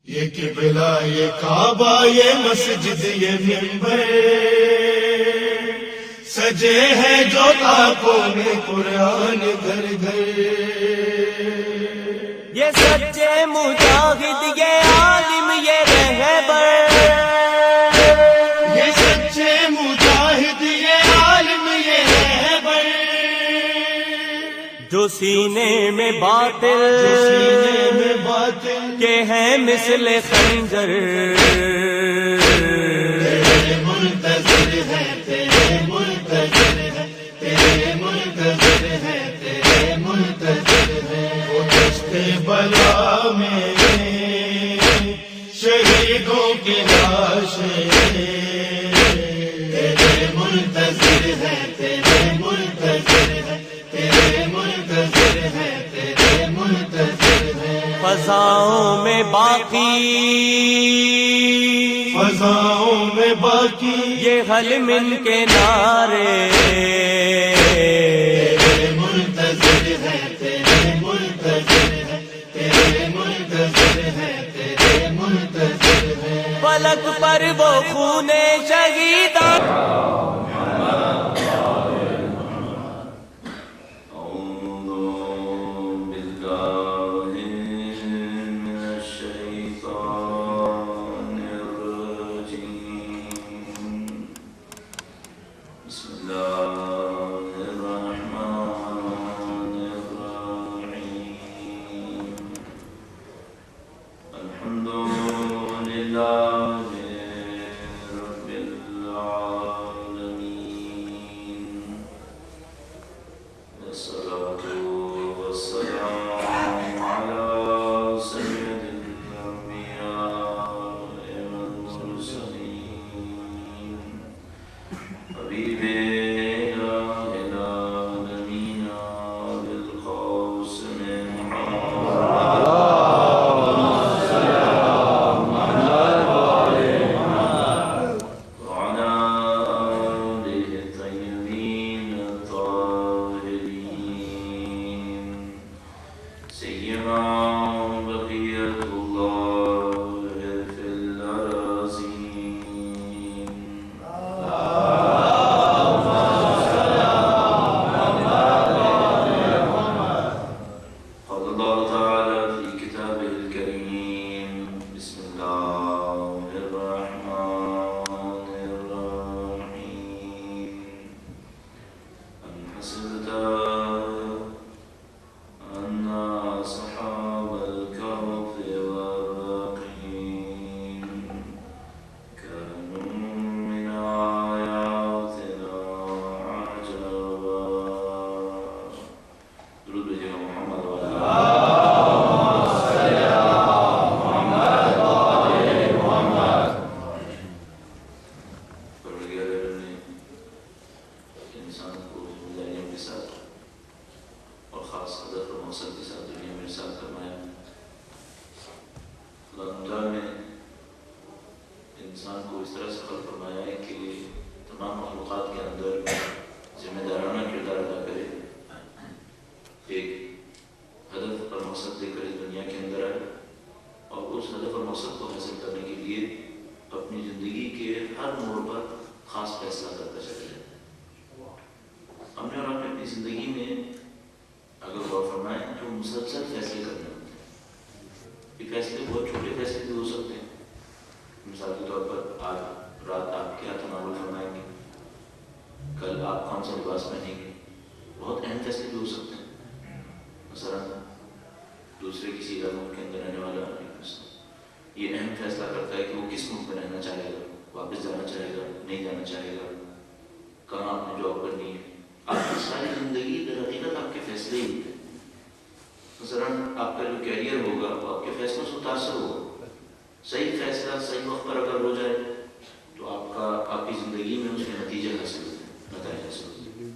یہ قبلہ یہ کعبہ یہ مسجد یہ منبر سجے ہیں جو تاکوں میں قرآن گھر گھر. یہ سچے مجاہد یہ عالم یہ رہبر، یہ سچے مجاہد یہ عالم یہ رہبر، جو سینے میں باطل جو سینے میں باطل کے ہیں مثل خنجر. تیرے منتظر ہے تیرے منتظر ہے تیرے منتظر ہے تیرے منتظر ہے. وہ دشت بلا میں شہیدوں کی لاشیں تیرے منتظر ہے تیرے منتظر ہے تیرے منتظر ہے تیرے منتظر ہے. فضاؤں میں باقی فضاؤں میں باقی یہ حل من کے نعرے. تیرے منتظر ہے تیرے منتظر ہے تیرے منتظر ہے تیرے منتظر ہے. فلک پر وہ خون شہیدان انسان کو اس طرح سے خلق فرمایا ہے کہ تمام مخلوقات کے اندر ذمہ دارانہ کردار ادا کرے، ایک ہدف اور مقصد لے کر اس دنیا کے اندر آئے اور اس ہدف اور مقصد کو حاصل کرنے کے لیے اپنی زندگی کے ہر موڑ پر خاص فیصلہ کرتا چلا جائے. ہم نے اور آپ نے اپنی زندگی میں اگر غور فرمائیں تو مسلسل فیصلے کرنے ہوتے ہیں. یہ فیصلے بہت چھوٹے فیصلے بھی ہو سکتے ہیں. مثال کے طور پر آج رات آپ کیا تناول فرمائیں گے، کل آپ کون سا لباس پہنیں گے، بہت اہم فیصلے بھی ہو سکتے ہیں. مثلا دوسرے کسی ملک کے اندر رہنے والا یہ اہم فیصلہ کرتا ہے کہ وہ کس ملک میں رہنا چاہے گا، واپس جانا چاہے گا، نہیں جانا چاہے گا، کہاں آپ نے جاب کرنی ہے. آپ کی ساری زندگی در حقیقت آپ کے فیصلے ہی ہوتے ہیں. مثلا آپ کا جو کیریئر ہوگا وہ آپ کے فیصلوں سے متاثر ہوگا. صحیح فیصلہ صحیح وقت پر اگر ہو جائے تو آپ کی زندگی میں اس کے نتیجے حاصل ہوتے ہیں، نتائج حاصل ہوتے ہیں.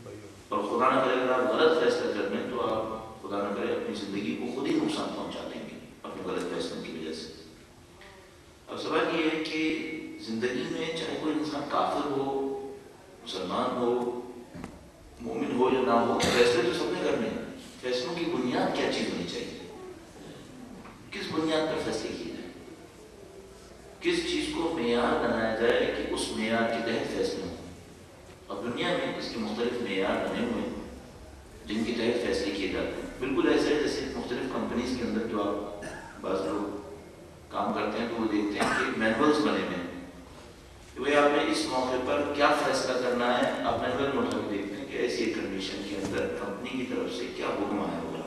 اور خدا نہ کرے اگر آپ غلط فیصلہ کر لیں تو آپ خدا نہ کرے اپنی زندگی کو خود ہی نقصان پہنچا دیں گے اپنے غلط فیصلوں کی وجہ سے. اب سوال یہ ہے کہ زندگی میں چاہے کوئی انسان کافر ہو، مسلمان ہو، مومن ہو یا نہ ہو، فیصلے تو سب نے کرنے ہیں. فیصلوں کی بنیاد کیا چیز ہونی چاہیے، کس بنیاد پر فیصلے کیے جائیں. جہاں بنایا جائے کہ اس معیار کے تحت فیصلے ہوں. اب دنیا میں اس کے مختلف معیار بنے ہوئے ہیں جن کے تحت فیصلے کیے جاتے ہیں. بالکل ایسے جیسے مختلف کمپنیز کے اندر جو آپ بعض لوگ کام کرتے ہیں تو وہ دیکھتے ہیں کہ مینولس بنے ہوئے ہیں کہ بھائی آپ نے اس موقع پر کیا فیصلہ کرنا ہے. آپ مینول میں اٹھا کے دیکھتے ہیں کہ ایسی ایک کنڈیشن کے اندر کمپنی کی طرف سے کیا حکم آیا ہوگا.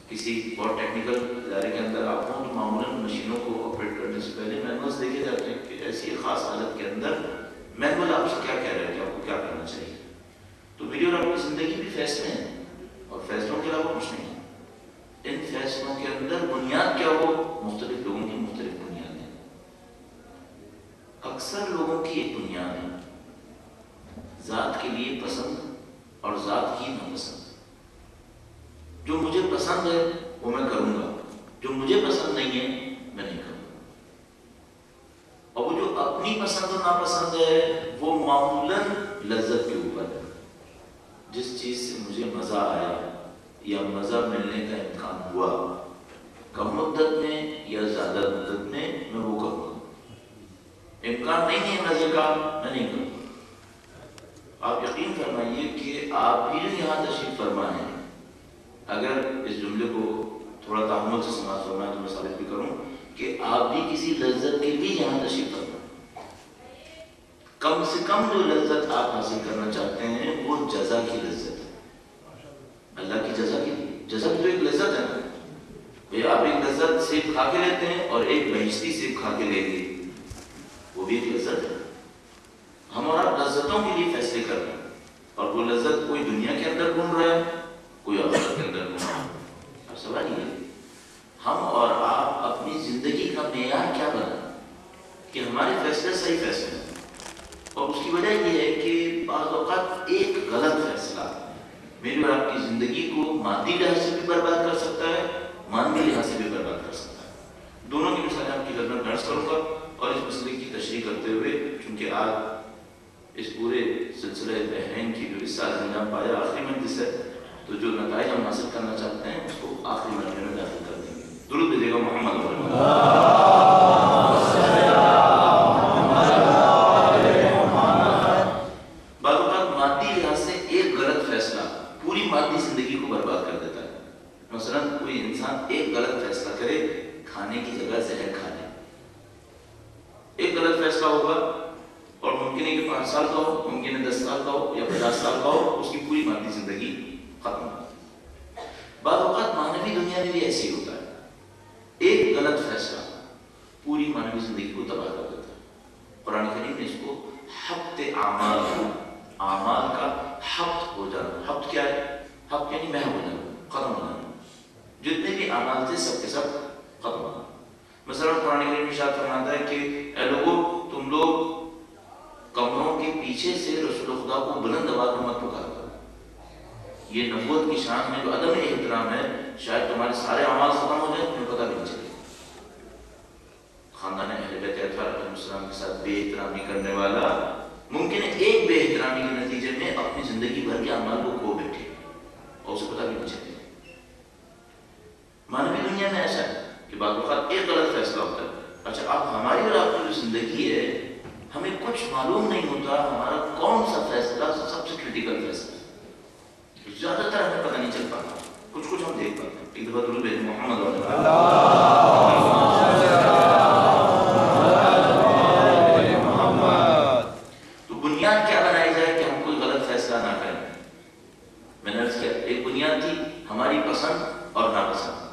کسی بہت ٹیکنیکل ادارے کے اندر آپ ہوں تو معمولاً مشینوں کو آپریٹ کرنے سے پہلے مینولس دیکھے جاتے ہیں کہ ایسی ایک خاص حالت کے اندر مینول آپ سے کیا کہہ رہا ہے کہ آپ کو کیا کرنا چاہیے. تو میری اور آپ کی زندگی بھی فیصلے ہیں اور فیصلوں کے علاوہ کچھ نہیں ہے. ان فیصلوں کے اندر بنیاد کیا ہو, مختلف لوگوں کی مختلف بنیاد ہے. اکثر لوگوں کی ایک بنیاد ہے ذات کے لیے پسند اور ذات کی ناپسند. جو مجھے پسند ہے وہ میں کروں گا, جو مجھے پسند نہیں ہے میں نہیں کروں گا. اور وہ جو اپنی پسند اور ناپسند ہے وہ معمولاً لذت کے اوپر ہے. جس چیز سے مجھے مزہ آیا یا مزہ ملنے کا امکان ہوا کم مدت میں یا زیادہ مدت میں وہ کروں گا. امکان نہیں ہے مزے کا, میں نہیں کروں گا. آپ یقین فرمائیے کہ آپ بھی یہاں تشریف فرما ہیں. اگر اس جملے کو تھوڑا تحمل سے سماعت فرمائیں تو میں ثابت بھی کروں کہ آپ بھی کسی لذت کے لیے یہاں تشریف فرما. کم سے کم جو لذت آپ حاصل کرنا چاہتے ہیں وہ جزا کی لذت ہے, اللہ کی جزا کی. جزا تو ایک لذت ہے نا بھئی. آپ ایک لذت سیب کھا کے لیتے ہیں اور ایک بہشتی سیب کھا کے لیں گے, وہ بھی ایک لذت ہے. ہم اور آپ لذتوں کے لیے فیصلے کر رہے ہیں اور وہ لذت کوئی دنیا کے اندر ڈھونڈ رہا ہے, کوئی آخرت کے اندر ڈھونڈ رہا ہے. اب سوال یہ ہے ہم اور آپ اپنی زندگی کا معیار کیا بنا کہ ہمارے فیصلے صحیح فیصلے ہیں. اور اس کی وجہ یہ ہے کہ بعض اوقات ایک غلط فیصلہ میری اور آپ کی زندگی کو مادی لحاظ سے بھی برباد کر سکتا ہے, مانوی لحاظ سے بھی برباد کر سکتا ہے. دونوں کی مثالیں آپ کی خدمت درج کروں گا اور اس مسئلے کی تشریح کرتے ہوئے چونکہ آج اس پورے سلسلہ بحرین کی جو اس سال انجام پایا آخری مجلس ہے تو جو نتائج ہم حاصل کرنا چاہتے ہیں اس کو آخری مرحلے میں داخل کر دیں گے. درود بھیجیے گا محمد مادی زندگی کو برباد کر دیتا ہے. مثلا کوئی انسان ایک غلط فیصلہ کرے, کھانے کی جگہ زہر کھا لے. ایک غلط فیصلہ ہوگا اور ممکن ہے کہ 5 سال کا ہو, ممکن ہے 10 سال کا ہو یا 50 سال کا ہو, اس کی پوری مادی زندگی ختم ہو. بعض اوقات مانوی دنیا میں بھی ایسے ہی ہوتا ہے. ایک غلط فیصلہ پوری مانوی زندگی کو تباہ کر دیتا ہے. قرآن کریم نے اس کو حبط اعمال کا حبط ہو جانا. حبط کیا ہے؟ حبط یعنی محو ہو جانا, ختم ہو جانا. جتنے بھی اعمال تھے سب کے سب ختم ہو جانا. مثلا قرآن کریم میں ارشاد فرماتا ہے کہ اے لوگوں تم لوگ کمروں کے پیچھے سے رسول خدا کو بلند آواز میں مت پکارا کرو. یہ نبوت کی شان میں جو عدم احترام ہے, شاید تمہارے سارے اعمال ختم ہو جائیں تمہیں پتہ بھی نہیں چلے. خاندان اہل بیت اطہار علیہ السلام کے ساتھ بے احترامی کرنے والا ممکن ہے ایک بے احترامی کے نتیجے میں اپنی زندگی بھر کے اعمال کو کھو بیٹھے اور اسے پتہ بھی نہیں چلے. مانوی دنیا میں ایسا ہے کہ بعض اوقات ایک غلط فیصلہ ہوتا ہے. اچھا اب ہماری اور آپ کی جو زندگی ہے ہمیں کچھ معلوم نہیں ہوتا ہمارا کون سا فیصلہ سب سے کریٹیکل فیصلہ ہے. زیادہ تر ہمیں پتہ نہیں چل پاتا, کچھ ہم دیکھ پاتے ہیں. ایک دفعہ درود بھیجیں محمد تو بنیاد کیا بنائی جائے کہ ہم کوئی غلط فیصلہ نہ کریں. میں نے عرض کیا ایک بنیاد تھی ہماری پسند اور ناپسند.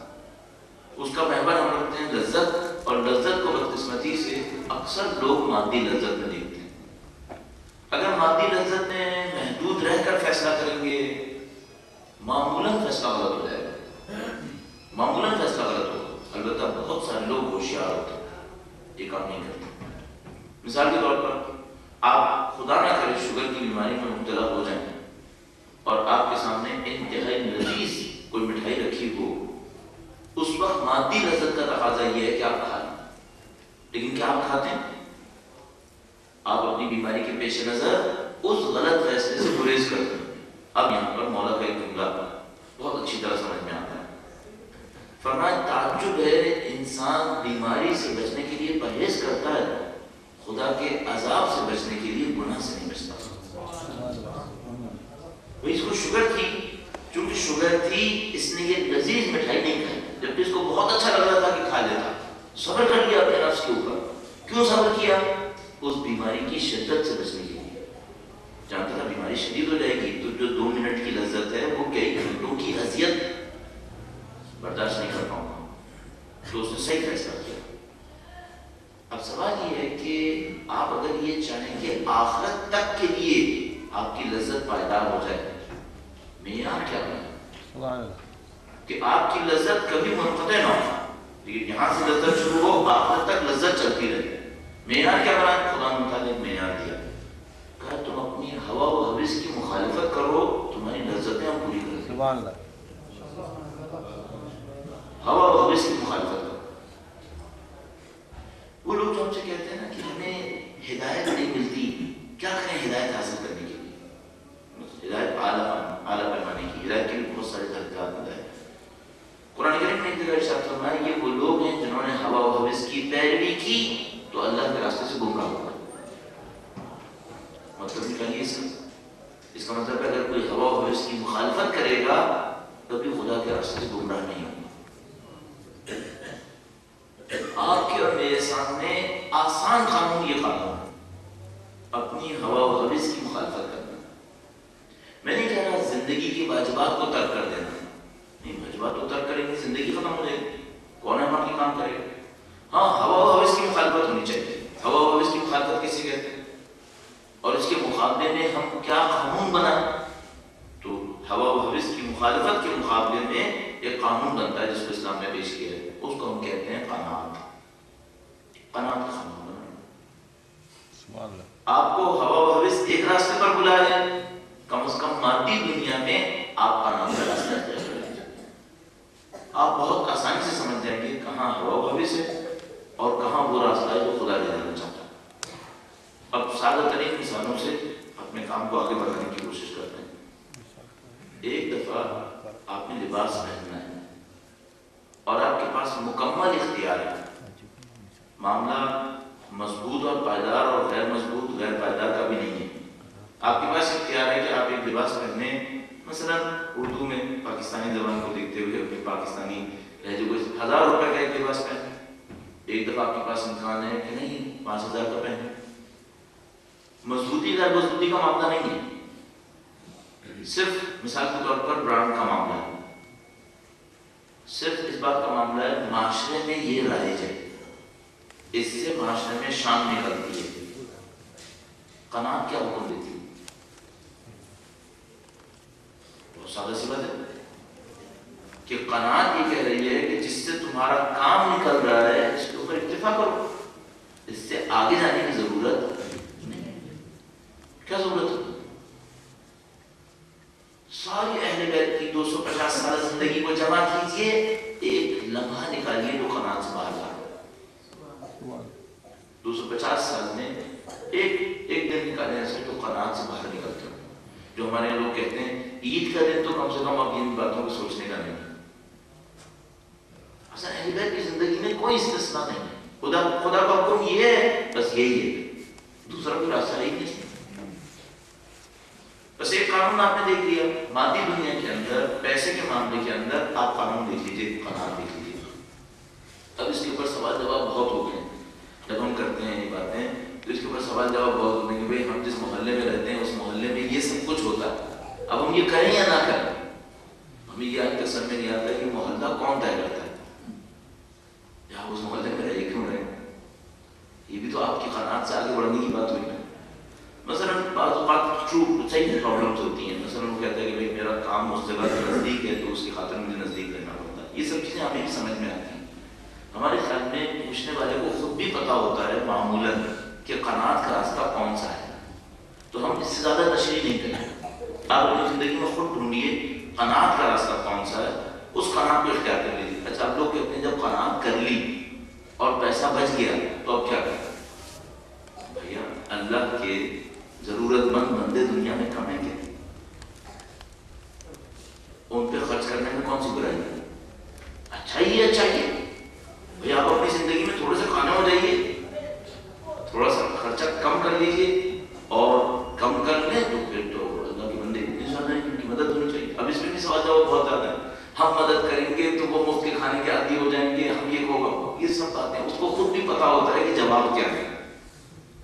اس کا محور ہم رکھتے ہیں لذت, اور لذت کو بدقسمتی سے اکثر لوگ مادی لذت میں دیکھتے ہیں. اگر مادی لذت میں محدود رہ کر فیصلہ کریں گے معمولاً فیصلہ غلط ہو جائے گا. معمولاً فیصلہ غلط ہوگا. البتہ بہت سارے لوگ ہوشیار ہوتے ہیں, یہ کام نہیں کرتے. مثال کے طور پر آپ خدا نہ کرے شوگر کی بیماری میں مبتلا ہو جائیں اور آپ کے سامنے انتہائی لذیذ کوئی مٹھائی رکھی ہو, اس وقت مادی لذت کا تقاضا یہ ہے کہ آپ کھا لیں. لیکن کیا آپ کھاتے ہیں؟ آپ اپنی بیماری کے پیش نظر اس غلط فیصلے سے گریز کرتے ہیں. اب یہاں پر مولا کا ایک جملہ بہت اچھی طرح سمجھ میں آتا ہے. فرمایا تعجب ہے انسان بیماری سے بچنے کے لیے پرہیز کرتا ہے خدا کے عذاب سے بچنے کے لیے گناہ سے نہیں بچتا. اس کو شوگر تھی، چونکہ شوگر تھی اس نے یہ لذیذ مٹھائی نہیں کھائی، جبکہ اس کو بہت اچھا لگ رہا تھا کہ کھا لیتا. صبر کر لیا اپنے نفس کے اوپر. کیوں صبر کیا؟ اس بیماری کی شدت سے بچنے کے لیے. جانتا تھا بیماری شدید ہو جائے گی تو جو 2 منٹ کی لذت ہے وہ کئی گھنٹوں کی اذیت برداشت نہیں کر پاؤں گا. تو اس نے صحیح فیصلہ کیا. اب سوال یہ ہے کہ آپ اگر یہ چاہیں کہ آخرت تک کے لیے آپ کی لذت پائیدار ہو جائے، معیار کیا بنا کہ آپ کی لذت کبھی منقطع نہ ہو، لیکن یہاں سے لذت شروع ہو آخرت تک لذت چلتی رہے. معیار کیا بنا؟ خدا متعلق معیار دیا. کہا تم اپنی ہوا و حوث کی مخالفت کرو، تمہاری لذتیں ہم پوری کریں. سبحان اللہ. ہوا و حوث کی مخالفت کرو. وہ لوگ جو ہم سے کہتے ہیں نا کہ ہمیں ہدایت نہیں ملتی، کیا کریں ہدایت حاصل کرنے کے لیے؟ ہدایت اعلیٰ پیمانے کی ہدایت کے لیے بہت سارے طریقات ملے ہیں. قرآن کریم نے ایک جگہ ارشاد فرمایا یہ وہ لوگ ہیں جنہوں نے ہوا و حوث کی پیروی کی تو اللہ کے راستے سے گمراہ ہو گئے. مطلب نکالیے اس کا مطلب ہے اگر کوئی ہوا و حوث کی مخالفت کرے گا کبھی خدا کے راستے سے گمراہ نہیں ہوگا. آپ کے اور میرے سامنے آسان قانون یہ قانون ہے، اپنی ہوا و حوث کی مخالفت کرنا. میں نہیں کہہ رہا زندگی کے واجبات کو ترک کر دینا، نہیں، واجبات کو ترک کریں گے زندگی ختم ہو جائے گی، کون ہے ہمارا کام کرے گا. ہاں ہوا و حوث کی مخالفت ہونی چاہیے. ہوا و حوث کی مخالفت کسی کہتے ہیں اور اس کے مقابلے میں ہم کیا قانون بنائیں؟ تو ہوا و حوث کی مخالفت کے مقابلے میں ایک قانون بنتا ہے جس کو اسلام نے پیش کیا ہے، اس کو ہم کہتے ہیں قناعت. قناعت کا قانون بنانا. آپ کو ہوا و حوث ایک راستے پر بلا جائے، کم از کم مادی دنیا میں آپ قناعت کا راستہ اختیار کریں. آپ بہت آسانی سے سمجھ جائیں گے کہاں ہوا و حوث ہے اور کہاں وہ راستہ ہے جو خدا دے دینا چاہتا ہے. اب سادہ ترین مثالوں سے اپنے کام کو آگے بڑھانے کی کوشش کرتے ہیں. ایک دفعہ آپ نے لباس پہننا ہے اور آپ کے پاس مکمل اختیار ہے. معاملہ مضبوط اور پائیدار اور غیر مضبوط غیر پائیدار کا بھی نہیں ہے. آپ کے پاس اختیار ہے کہ آپ ایک لباس پہنے، مثلا اردو میں پاکستانی زبان کو دیکھتے ہوئے اپنے پاکستانی لہجے کو 1000 روپے کا ایک لباس پہنے. ایک دفعہ آپ کے پاس امکان ہے کہ نہیں 5000 کا پہنے. مضبوطی غیر مضبوطی کا معاملہ نہیں ہے، صرف مثال کے طور پر برانڈ کا معاملہ ہے. صرف اس بات کا معاملہ ہے معاشرے میں یہ رائج ہے، اس سے معاشرے میں شان نکلتی ہے. قناعت کیا حکم دیتی ہے؟ بہت سادہ سی بات ہے کہ قناعت یہ کہہ رہی ہے کہ جس سے تمہارا کام نکل رہا ہے اس کے اوپر اکتفا کرو، اس سے آگے جانے کی ضرورت نہیں. کیا ضرورت ہے؟ ساری اہل بیت کی 250 سال زندگی کو جمع کیجئے، ایک لمحہ نکالیے جو قناعت سے باہر جا رہا ہے. 250 سال میں ایک دن نکالنے ایسے تو قناعت سے باہر نکلتے ہیں. جو ہمارے لوگ کہتے ہیں عید کا دن تو کم سے کم اب ان باتوں کو سوچنے کا نہیں. اصل اہل بیت کی زندگی میں کوئی استثناء نہیں ہے. خدا کا حکم یہ ہے، بس یہی ہے، دوسرا کوئی راستہ ہی نہیں. بس ایک قانون آپ نے دیکھ لیا مادی دنیا کے اندر، پیسے کے معاملے کے اندر آپ قانون دیکھ لیجیے، قناعت دیکھ لیجیے. اب اس کے اوپر سوال جواب بہت ہو گئے. جب ہم کرتے ہیں یہ باتیں تو اس کے اوپر سوال جواب بہت ہوتے ہیں کہ بھائی ہم جس محلے میں رہتے ہیں اس محلے میں یہ سب کچھ ہوتا ہے، اب ہم یہ کریں یا نہ کریں. ہمیں یہ آج تک سمجھ میں نہیں آتا کہ محلہ کون طے کرتا ہے، یا اس محلے میں رہے کیوں رہے. یہ بھی تو آپ کی قناعت سے آگے بڑھنے کی بات ہوئی نا. مثلا بعض اوقات صحیح پرابلمس ہوتی ہیں. مثلا وہ کہتا ہے کہ بھائی میرا کام اس جگہ سے نزدیک ہے تو اس کی خاطر مجھے نزدیک رہنا پڑتا ہے. یہ سب چیزیں ہمیں بھی سمجھ میں آتی ہیں. ہمارے خیال میں پوچھنے والے کو خود بھی پتا ہوتا ہے معمولاً کہ قناعت کا راستہ کون سا ہے، تو ہم اس سے زیادہ تشریح نہیں کریں. آپ اپنی زندگی میں خود ڈھونڈیے قناعت کا راستہ کون سا ہے، اس قناعت کو اختیار کر لیجیے. اچھا آپ لوگ کہتے ہیں جب قناعت کر لی اور پیسہ بچ گیا تو اب کیا کریں؟ بھیا اللہ کے ضرورت مند بندے دنیا میں کم ہیں کیا؟ ان پہ خرچ کرنے میں کون سی برائی ہے؟ اچھا ہی ہے. بھئی آپ اپنی زندگی میں تھوڑے سے کھانے ہو جائیے، تھوڑا سا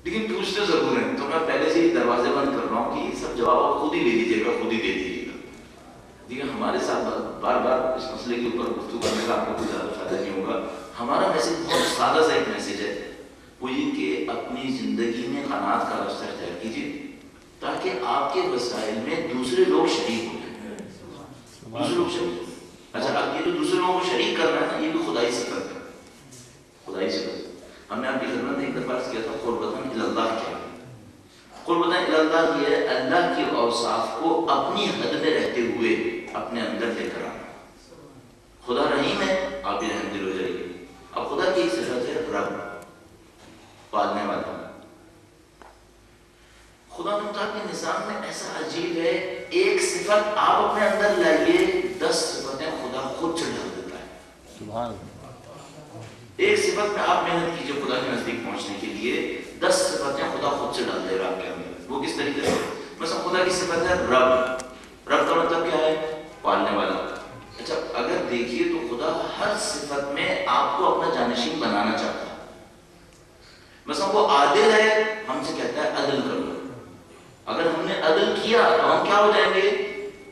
لیکن پوچھتے ضرور ہیں. تو میں پہلے سے ہی دروازے بند کر رہا ہوں کہ یہ سب جواب آپ خود ہی دے دیجیے گا, خود ہی دے دیجیے گا. دیکھیے ہمارے ساتھ بار بار اس مسئلے کے اوپر گفتگو کرنے کا آپ کو کوئی زیادہ فائدہ نہیں ہوگا. ہمارا میسج بہت سادہ سا ایک میسج ہے, وہ یہ کہ اپنی زندگی میں قناعت کا راستہ اختیار کیجیے تاکہ آپ کے وسائل میں دوسرے لوگ شریک ہو جائیں. دوسرے لوگ شریک. اچھا اب یہ جو دوسرے لوگوں کو شریک کرنا ہے نا, یہ بھی خدائی صفت ہے. خدائی صفت ہم نے آپ کی خدمت میں ایک دفعہ عرض کیا تھا, قربتاً الی اللہ کیا ہے. قربتاً الی اللہ یہ ہے اللہ کی اوصاف کو اپنی حد میں رہتے ہوئے اپنے اندر لے کر آنا. خدا رحیم ہے, آپ بھی رحم دل ہو جائیے. اب خدا کی ایک صفت ہے رب, پالنے والا. خدا مختار کے نظام میں ایسا عجیب ہے, ایک صفت آپ اپنے اندر لائیے, 10 صفتیں خدا خود چڑھا دیتا ہے. سبحان. ایک صفت میں آپ محنت کیجیے خدا کے نزدیک پہنچنے کے لیے, 10 صفتیں خدا خود سے ڈال دے گا آپ کے اندر. وہ کس طریقے سے؟ مثلا خدا کی صفت ہے رب. رب کا مطلب کیا ہے؟ پالنے والا. اچھا اگر دیکھیے تو خدا ہر صفت میں آپ کو اپنا جانشین بنانا چاہتا ہے. مثلا وہ عادل ہے, ہم سے کہتا ہے عدل کر لو. اگر ہم نے عدل کیا تو ہم کیا ہو جائیں گے؟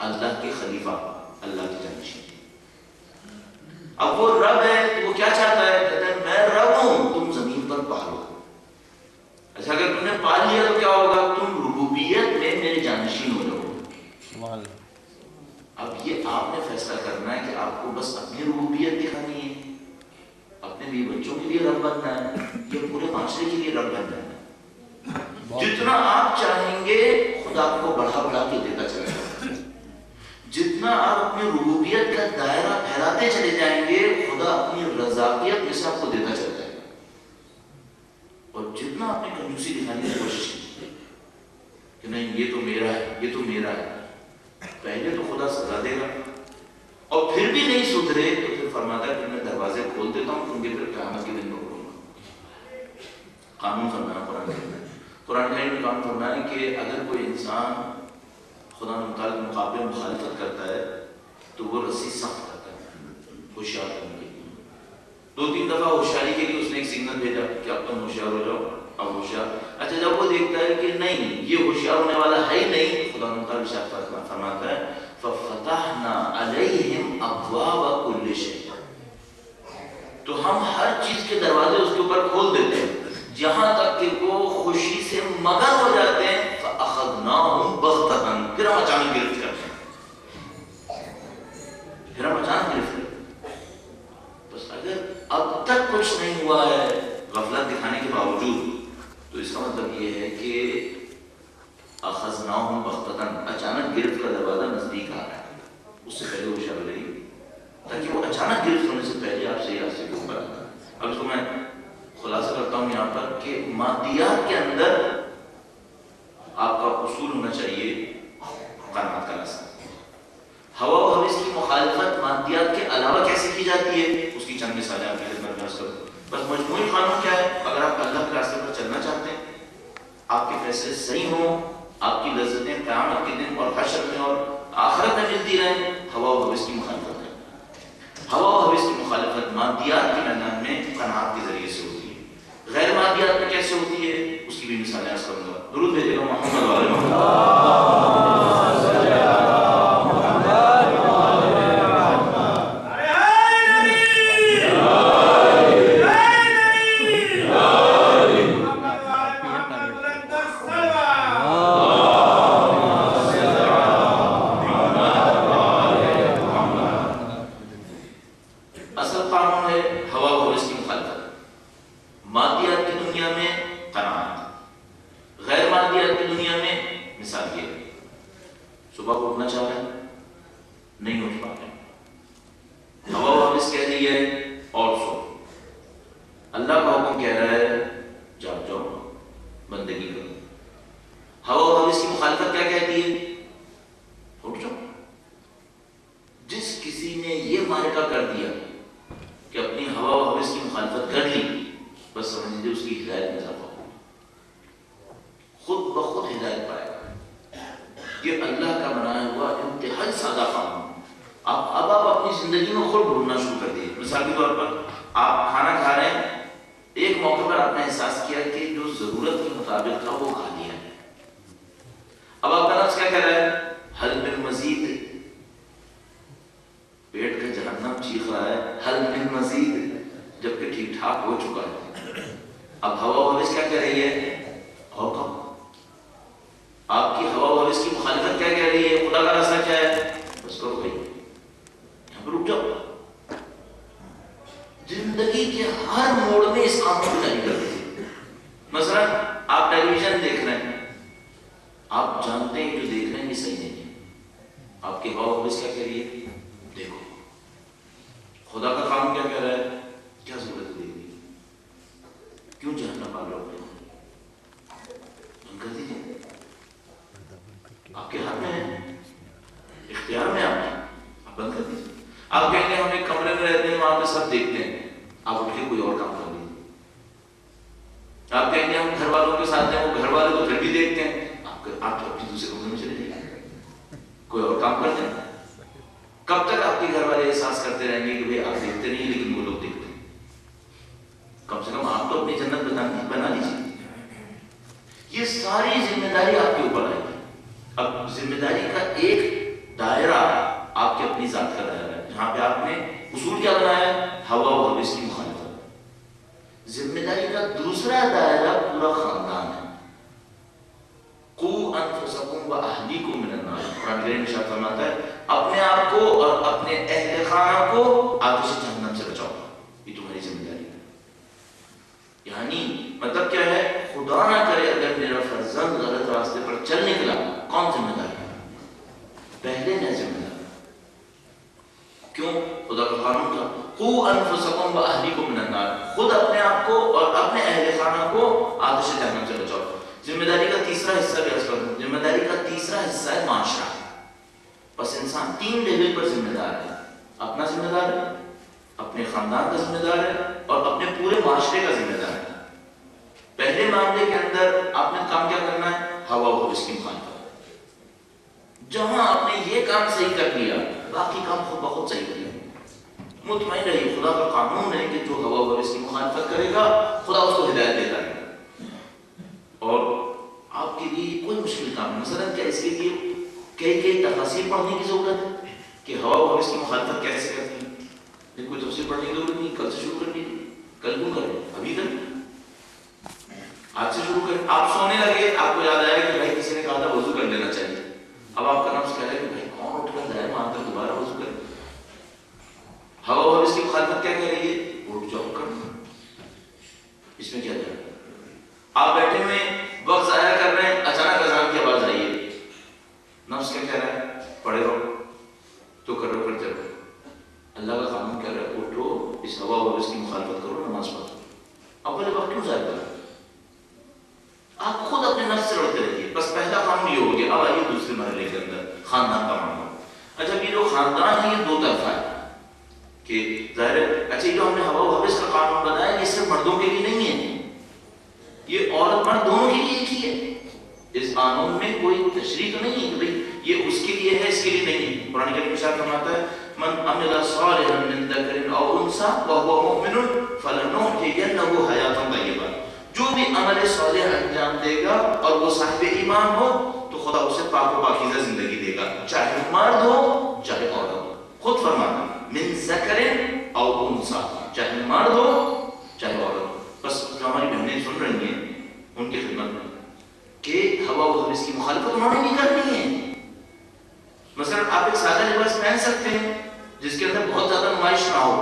اللہ کے خلیفہ, اللہ کے جانشین. اب وہ رب ہے تو وہ کیا چاہتا ہے؟ کہتا ہے میں رب ہوں, تم زمین پر پالو. اچھا اگر تم نے پال لیا تو کیا ہوگا؟ تم ربوبیت میں میرے جانشین ہو جاؤ. اب یہ آپ نے فیصلہ کرنا ہے کہ آپ کو بس اپنی ربوبیت دکھانی ہے, اپنے بھی بچوں کے لیے رب بننا ہے, یا پورے معاشرے کے لیے رب بننا ہے. جتنا آپ چاہیں گے خدا آپ کو بڑھا بڑھا کے دیتا چلے گا. جتنا آپ اپنی ربوبیت کا دائرہ پھیلاتے چلے جائیں گے خدا اپنی رضاقیت میں سے آپ کو دیتا چلا جائے گا. اور جتنا آپ نے کنجوسی دکھانے کی کوشش کی کہ نہیں یہ تو میرا ہے, یہ تو میرا ہے, پہلے تو خدا سزا دے گا, اور پھر بھی نہیں سدھرے تو پھر فرماتا ہے کہ میں دروازے کھول دیتا ہوں, کیونکہ پھر قیامت کے دن پکڑوں گا. قانون فرمایا قرآن میں قانون فرمایا ہے کہ اگر کوئی انسان خدا متعال کے مقابلے میں مخالفت کرتا ہے تو وہ رسی سخت کرتا ہے ہوشیار کرنے کے لیے. 2-3 دفعہ ہوشیاری کے لیے اس نے ایک سگنل بھیجا کہ اب تم ہوشیار ہو جاؤ, اب ہوشیار. اچھا جب وہ دیکھتا ہے کہ نہیں یہ ہوشیار ہونے والا ہے ہی نہیں, خدا متعال فرماتا ہے ففتحنا علیہم ابواب کل شیء, تو ہم ہر چیز کے دروازے اس کے اوپر کھول دیتے ہیں جہاں تک کہ وہ خوشی سے مگن ہو جاتے ہیں. فاخذناہم بغتۃ, پھر ہم اچانک گرفت کرتے ہیں, پھر ہم اچانک گرفت کرتے ہیں. بس اگر اب تک کچھ نہیں ہوا ہے غفلت دکھانے کے باوجود, تو اس کا مطلب یہ ہے کہ اخذناہم بغتۃ, اچانک گرفت کا دروازہ نزدیک آ رہا ہے. اس سے پہلے وہ شامل رہی تاکہ وہ اچانک گرفت ہونے سے پہلے آپ صحیح راستے کے اوپر آتا. اب اس کو میں خلاصہ کرتا ہوں یہاں پر کہ مادیات کے اندر آپ کا اصول ہونا چاہیے قناعت کا راستہ. ہوا و حوث کی مخالفت مادیات کے علاوہ کیسے کی جاتی ہے, اس کی چند مثالیں آپ کی خدمت میں عرض کروں. بس مجموعی قانون کیا ہے؟ اگر آپ اللہ کے راستے پر چلنا چاہتے ہیں, آپ کے فیصلے صحیح ہوں, آپ کی لذتیں قیامت کے دن اور حشر میں اور آخرت میں ملتی رہیں, ہوا و حوث کی مخالفت ہے. ہوا و حوث کی مخالفت مادیات کے میدان میں قناعت کے ذریعے سے ہوتی ہے. غیر مادیات میں کیسے ہوتی ہے اس کی بھی مثالیں عرض کروں گا. درود بھیجے گا محمد وعلی محمد. اصل قانون ہے ہوا و حوث کی مخالفت. مادیات کی دنیا میں قناعت, غیر مادیات کی دنیا میں مثال یہ ہے صبح کو اٹھنا چاہ رہے ہیں, نہیں اٹھ پا رہے, ہوا و حوث کہہ رہی ہے اور سو, اللہ کا حکم کہہ رہا ہے جاگ جاؤ بندگی کرو. ہوا و حوث کی مخالفت کیا کہتی ہے؟ اٹھ جاؤ. جس کسی نے یہ معرکہ کر دیا کہ اپنی ہوا و حوث کی مخالفت کر لی, بس سمجھ لیجیے اس کی ہدایت میں اضافہ ہو, خود بخود ہدایت پائے گا. یہ اللہ کا بنایا ہوا انتہائی سادہ قانون. اب آپ اپنی زندگی میں خود ڈھونڈنا شروع کر دیے. مثال کے طور پر آپ کھانا کھا رہے ہیں, ایک موقع پر آپ نے احساس کیا کہ جو ضرورت کے مطابق ہو چکا ہے. اب ہوا و حوث کیا کہہ رہی ہے؟ اور کہو آپ کی ہوا و حوث کی مخالفت کیا کہہ رہی ہے؟ خدا کا راستہ کیا ہے؟ بس کرو بھائی یہاں پہ رک جاؤ. زندگی کے ہر موڑ میں اس قانون کو جاری کر دیتے. مثلا آپ ٹیلی ویژن دیکھ رہے ہیں, آپ جانتے ہیں جو دیکھ رہے ہیں یہ صحیح نہیں ہے. آپ کی ہوا و حوث کیا کہہ رہی ہے؟ دیکھو. خدا کا قانون کیا کہہ رہا ہے؟ کیا ضرورت ہے دیکھنے کی؟ کیوں جہنم پال رہے ہو؟ بند کر دیجیے. آپ کے ہاتھ میں ہے, اختیار میں آپ بند کر دیجیے. آپ کہیں گے ہم ایک کمرے میں رہتے ہیں وہاں پہ سب دیکھتے ہیں, آپ اٹھ کے کوئی اور کام کر لیجیے. آپ کہیں گے ہم گھر والوں کے ساتھ ہیں, وہ گھر والے تو پھر بھی دیکھتے ہیں, آپ اپنے دوسرے کمرے میں چلے جائیے, کوئی اور کام کر دیں. کب تک آپ کے گھر والے احساس کرتے رہیں گے کہ بھائی آپ دیکھتے نہیں لیکن وہ لوگ دیکھتے ہیں؟ کم سے کم آپ تو اپنی جنت بنا لیجیے. یہ ساری ذمہ داری آپ کے اوپر آئے گی. اب ذمہ داری کا ایک دائرہ آپ کے اپنی ذات کا دائرہ ہے جہاں پہ آپ نے اصول کیا بنایا ہے؟ ہوا و حوث کی مخالفت. ذمہ داری کا دوسرا دائرہ پورا خاندان ہے. قو انفسکم و اہلیکم من النار. قرآن کریم میں ارشاد فرماتا ہے اپنے آپ کو اور اپنے اہل خانہ کو آتش جہنم سے بچاؤ, یہ تمہاری ذمہ داری ہے. یعنی مطلب کیا ہے؟ خدا نہ کرے اگر میرا فرزند غلط راستے پر چل نکلا, کون ذمہ دار ہے؟ پہلے میں ذمہ دار. کیوں؟ خدا کا قانون تھا قو انفسکم و اہلیکم من النار. خود اپنے آپ کو اور اپنے اہل خانہ کو آتش جہنم سے بچاؤ. ذمہ داری کا تیسرا حصہ بھی عرض کر دوں, ذمہ داری کا تیسرا حصہ ہے معاشرہ. بس انسان 3 لیول پر ذمہ دار ہے. اپنا ذمہ دار ہے, اپنے خاندان کا ذمہ دار ہے, اور اپنے پورے معاشرے کا ذمہ دار ہے. پہلے معاملے کے اندر آپ نے کام کیا کرنا ہے؟ ہوا و حوث کی مخالفت. جہاں آپ نے یہ کام صحیح کر لیا, باقی کام خود بخود صحیح کر لیا. مطمئن رہیے, خدا کا قانون ہے کہ جو ہوا و حوث کی مخالفت کرے گا خدا اس کو ہدایت دیتا ہے. اور آپ کے لیے کوئی مشکل کام نہیں. مثلا کیا اس کے لیے کئی تفاسیر پڑھنے کی ضرورت ہے کہ ہوا و حوث کی مخالفت کیسے کرتی ہے؟ لیکن کوئی تفسیر پڑھنے کی ضرورت نہیں. کل سے شروع کر لیجیے. کل کیوں کریں؟ ابھی کریں, آج سے شروع کریں. آپ سونے لگے, آپ کو یاد آیا کہ بھائی کسی نے کہا تھا وضو کر لینا چاہیے. اب آپ کا نفس کہہ رہا ہے کہ بھائی کون اٹھ کر جائے وہاں تک دوبارہ وضو کرے. ہوا و حوث کی مخالفت کیا کہہ رہی ہے؟ اٹھ جاؤ کر. اس میں کیا جائے؟ آپ بیٹھے ہوئے وقت ضائع کر رہے ہیں, اچانک اذان کی آواز آئی ہے, نفس کیا کہہ رہا ہے؟ پڑھے رہو. تو کرو, کرتے رہو. اللہ کا قانون کہہ رہا ہے اٹھو, اس ہوا و حوث کی مخالفت کرو, نماز پڑھو. اب پہلے وقت کیوں ضائع کرو؟ آپ خود اپنے نفس سے لڑتے رہیے. بس پہلا قانون یہ ہو گیا. اب آئیے دوسرے مرحلے کے اندر, خاندان کا معاملہ. اچھا یہ جو خاندان ہے یہ 2 طرفہ ہے کہ ظاہر ہے. اچھا یہ جو ہم نے ہوا و حوث کا قانون بنایا یہ صرف مردوں کے لیے نہیں ہے, یہ عورت مرد دونوں کے لیے ایک ہی ہے. اس قانون میں کوئی تشریح تو نہیں ہے کہ بھئی یہ اس کے لیے ہے اس کے لیے نہیں ہے. قرآن کریم میں ارشاد فرماتا ہے من عمل صالحا من ذکر او انثى وهو مؤمن فلنحيينه حیاۃ طیبہ. جو بھی عمل صالح انجام دے گا اور وہ صاحب ایمان ہو تو خدا اسے پاک و پاکیزہ زندگی دے گا, چاہے مرد ہو چاہے عورت ہو. خود فرمانا من ذکر او انثى, چاہے مرد ہو چاہے عورت ہو. بس جو ہماری بہنیں سن رہی ہیں ان کی خدمت میں کہ ہوا و حوث کی مخالفت انہوں نے نہیں کرنی ہے. مثلا آپ ایک سادہ لباس پہن سکتے ہیں جس کے اندر بہت زیادہ نمائش نہ ہو.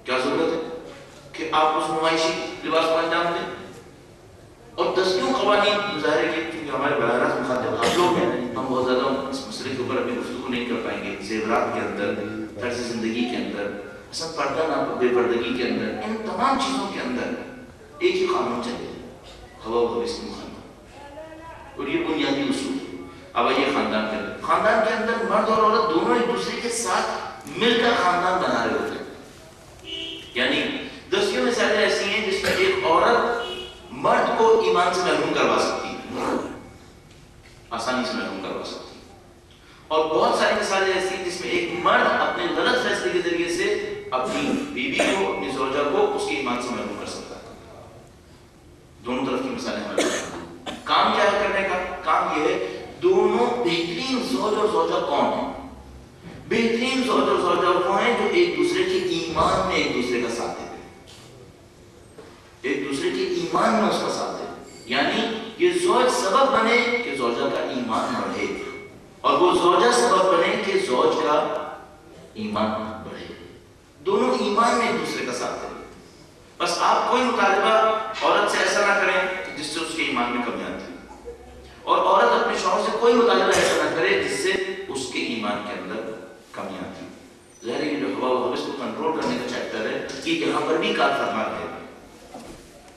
کیا ضرورت ہے کہ آپ اس نمائشی لباس کو انجام دیں؟ اور دسیوں قوانین ظاہر ہے کہ کیونکہ ہمارے براہ راست مخاطب آپ لوگ ہیں, ہم بہت زیادہ اس مسئلے کے اوپر ابھی گفتگو نہیں کر پائیں گے. زیورات کے اندر, طرز زندگی کے اندر, اصل پردہ نہ بے پردگی کے اندر, ان تمام چیزوں کے اندر ایک ہی قانون چلے, ہوا و حوث کی مخالفت. اور یہ بنیادی اصول ہے. اب آئیے خاندان کے اندر مرد اور عورت دونوں ایک دوسرے کے ساتھ مل کر خاندان بنا رہے ہوتے ہیں. یعنی دسیوں مثالیں ایسی ہیں جس میں ایک عورت مرد کو ایمان سے محروم کروا سکتی ہے, آسانی سے محروم کروا سکتی ہے. اور بہت ساری مثالیں ایسی ہیں جس میں ایک مرد اپنے غلط فیصلے کے ذریعے سے اپنی بیوی کو, اپنی زوجہ کو اس کے ایمان سے محروم کر سکتا ہے. دونوں طرف کی مثالیں ہمارے پاس. کام کیا ہے کرنے کا؟ کام یہ ہے دونوں بہترین زوج اور زوجہ کون ہیں؟ بہترین زوج اور زوجہ وہ ہیں جو ایک دوسرے کے ایمان میں ایک دوسرے کا ساتھ دیتے ہیں. ایمان میں اس کا ساتھ دے. یعنی یہ زوج سبب بنے کہ زوجہ کا ایمان بڑھے اور وہ زوجہ سبب بنے کہ زوج کا ایمان بڑھے. دونوں ایمان میں ایک دوسرے کا ساتھ دیں. بس آپ کوئی مطالبہ عورت سے ایسا نہ کریں جس سے اس کے ایمان میں کمی آتی اور عورت اپنے شوہر سے کوئی مطالبہ ایسا نہ کرے جس سے اس کے ایمان کے اندر کمی آتی. ظاہر ہے یہ جو ہوا و حوث کو کنٹرول کرنے کا چیپٹر ہے یہ یہاں پر بھی کار فرما ہے.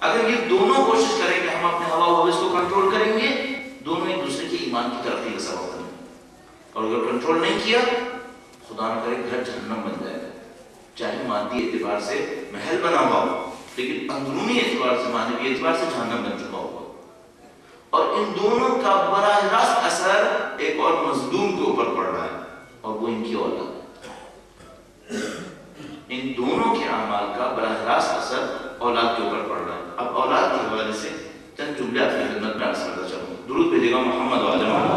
اگر یہ دونوں کوشش کریں کہ ہم اپنے ہوا و حوث کو کنٹرول کریں گے دونوں ایک دوسرے کے ایمان کی ترقی کا سبب بنیں گے. اور اگر کنٹرول نہیں کیا خدا نہ کرے گھر جہنم بن جائے گا. چاہے مادی اعتبار سے محل بنا ہوا ہو لیکن اندرونی اعتبار سے معنوی اعتبار سے جہنم بن چکا ہوگا. اور ان دونوں کا براہ راست اثر ایک اور مظلوم کے اوپر پڑ رہا ہے اور وہ ان کی اولاد. ان دونوں کے اعمال کا براہ راست اثر اولاد کے اوپر پڑ رہا ہے. اب اولاد کے حوالے سے چند جملے آپ کی خدمت میں عرض کرنا چاہوں گا. درود بھیجے گا محمد وعلی محمد.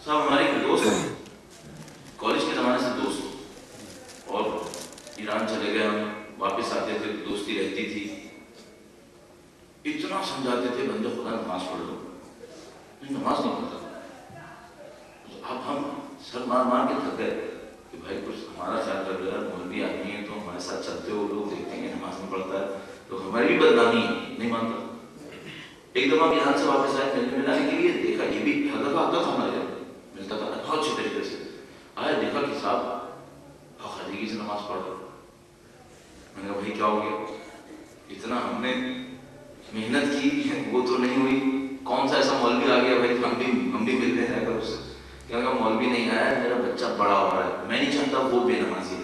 صاحب ہمارے ایک دوست کالج کے زمانے سے دوست اور ایران چلے گئے. ہم واپس آتے تھے دوستی رہتی تھی. اتنا سمجھاتے تھے بندے خدا نماز پڑھ لو. نماز نہیں پڑھتا. اب ہم سر مار مار کے تھک گئے کہ بھائی کچھ ہمارا خیال کر رہا ہے. مولوی آدمی ہے تو ہمارے ساتھ چلتے ہو لوگ دیکھتے ہیں نماز نہیں پڑھتا ہے تو ہماری بھی بدنامی ہے. نہیں مانتا. ایک دفعہ یہاں سے واپس آئے ملنے ملانے کے لیے دیکھا یہ بھی حضرت آتا تھا ہمارے ملتا تھا بہت اچھے طریقے سے. آیا دیکھا کہ صاحب خادگی سے نماز پڑھ رہا. میں نے کہا بھائی کیا ہو گیا؟ اتنا ہم نے محنت کی وہ تو نہیں ہوئی. کون سا ایسا مولوی آ گیا بھائی ہم بھی ملتے ہیں اگر اس سے. کیا کہا مولوی نہیں آیا میرا بچہ بڑا ہو رہا ہے. میں نہیں چاہتا وہ بے نمازی ہے.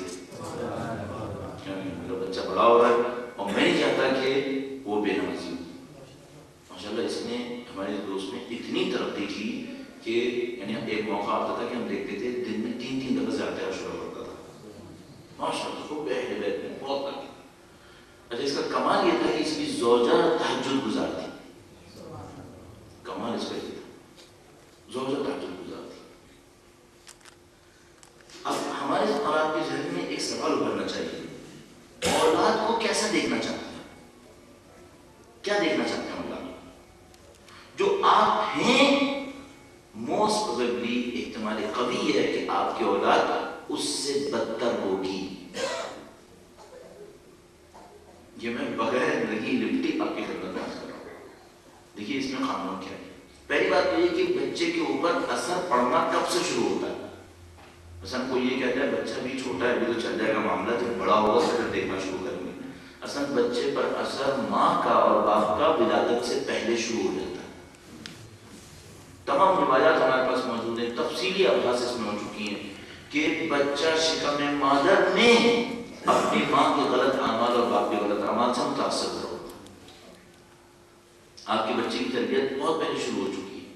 میرا بچہ بڑا ہو رہا ہے اور میں نہیں چاہتا کہ وہ بے نمازی ہو. ماشاءاللہ اس نے ہمارے دوست نے اتنی ترقی کی کہ یعنی ایک موقع آتا تھا کہ ہم دیکھتے تھے دن میں 3 دفعہ زیادہ عشرہ پڑتا تھا. ماشاءاللہ خوب اہل بیت میں بہت ترقی. اچھا اس کا کمال یہ تھا کہ اس کی زوجہ تہجد گزارتی. کمال اس کا یہ تھا زوجہ تہجد گزارتی. اب ہمارے اور آپ کے ذہن میں ایک سوال ابھرنا چاہیے اولاد کو کیسا دیکھنا چاہتے ہیں؟ کیا دیکھنا چاہتے ہیں اولاد جو آپ ہیں؟ موسٹ پروبیبلی احتمال قوی ہے کہ آپ کی اولاد اس سے بدتر ہوگی. یہ میں بغیر لگی لپٹی آپ کی خدمت میں عرض کر رہا ہوں. دیکھیے اس میں قانون کیا ہے. پہلی بات یہ ہے کہ بچے کے اوپر اثر پڑنا کب سے شروع ہوتا ہے. مثلا کوئی یہ کہتا ہے بچہ بھی چھوٹا ہے ابھی تو چل جائے گا معاملہ جب بڑا ہوگا تو پھر دیکھنا شروع کریں گے. اصل بچے پر اثر ماں کا اور باپ کا ولادت سے پہلے شروع ہو جاتا ہے. تمام روایات ہمارے پاس موجود ہیں. تفصیلی ابحاث اس میں ہو چکی ہیں کہ بچہ شکم مادر میں اپنی ماں کے غلط اعمال اور باپ کے غلط اعمال سے متاثر ہو. آپ کے بچے کی تربیت بہت پہلے شروع ہو چکی ہے.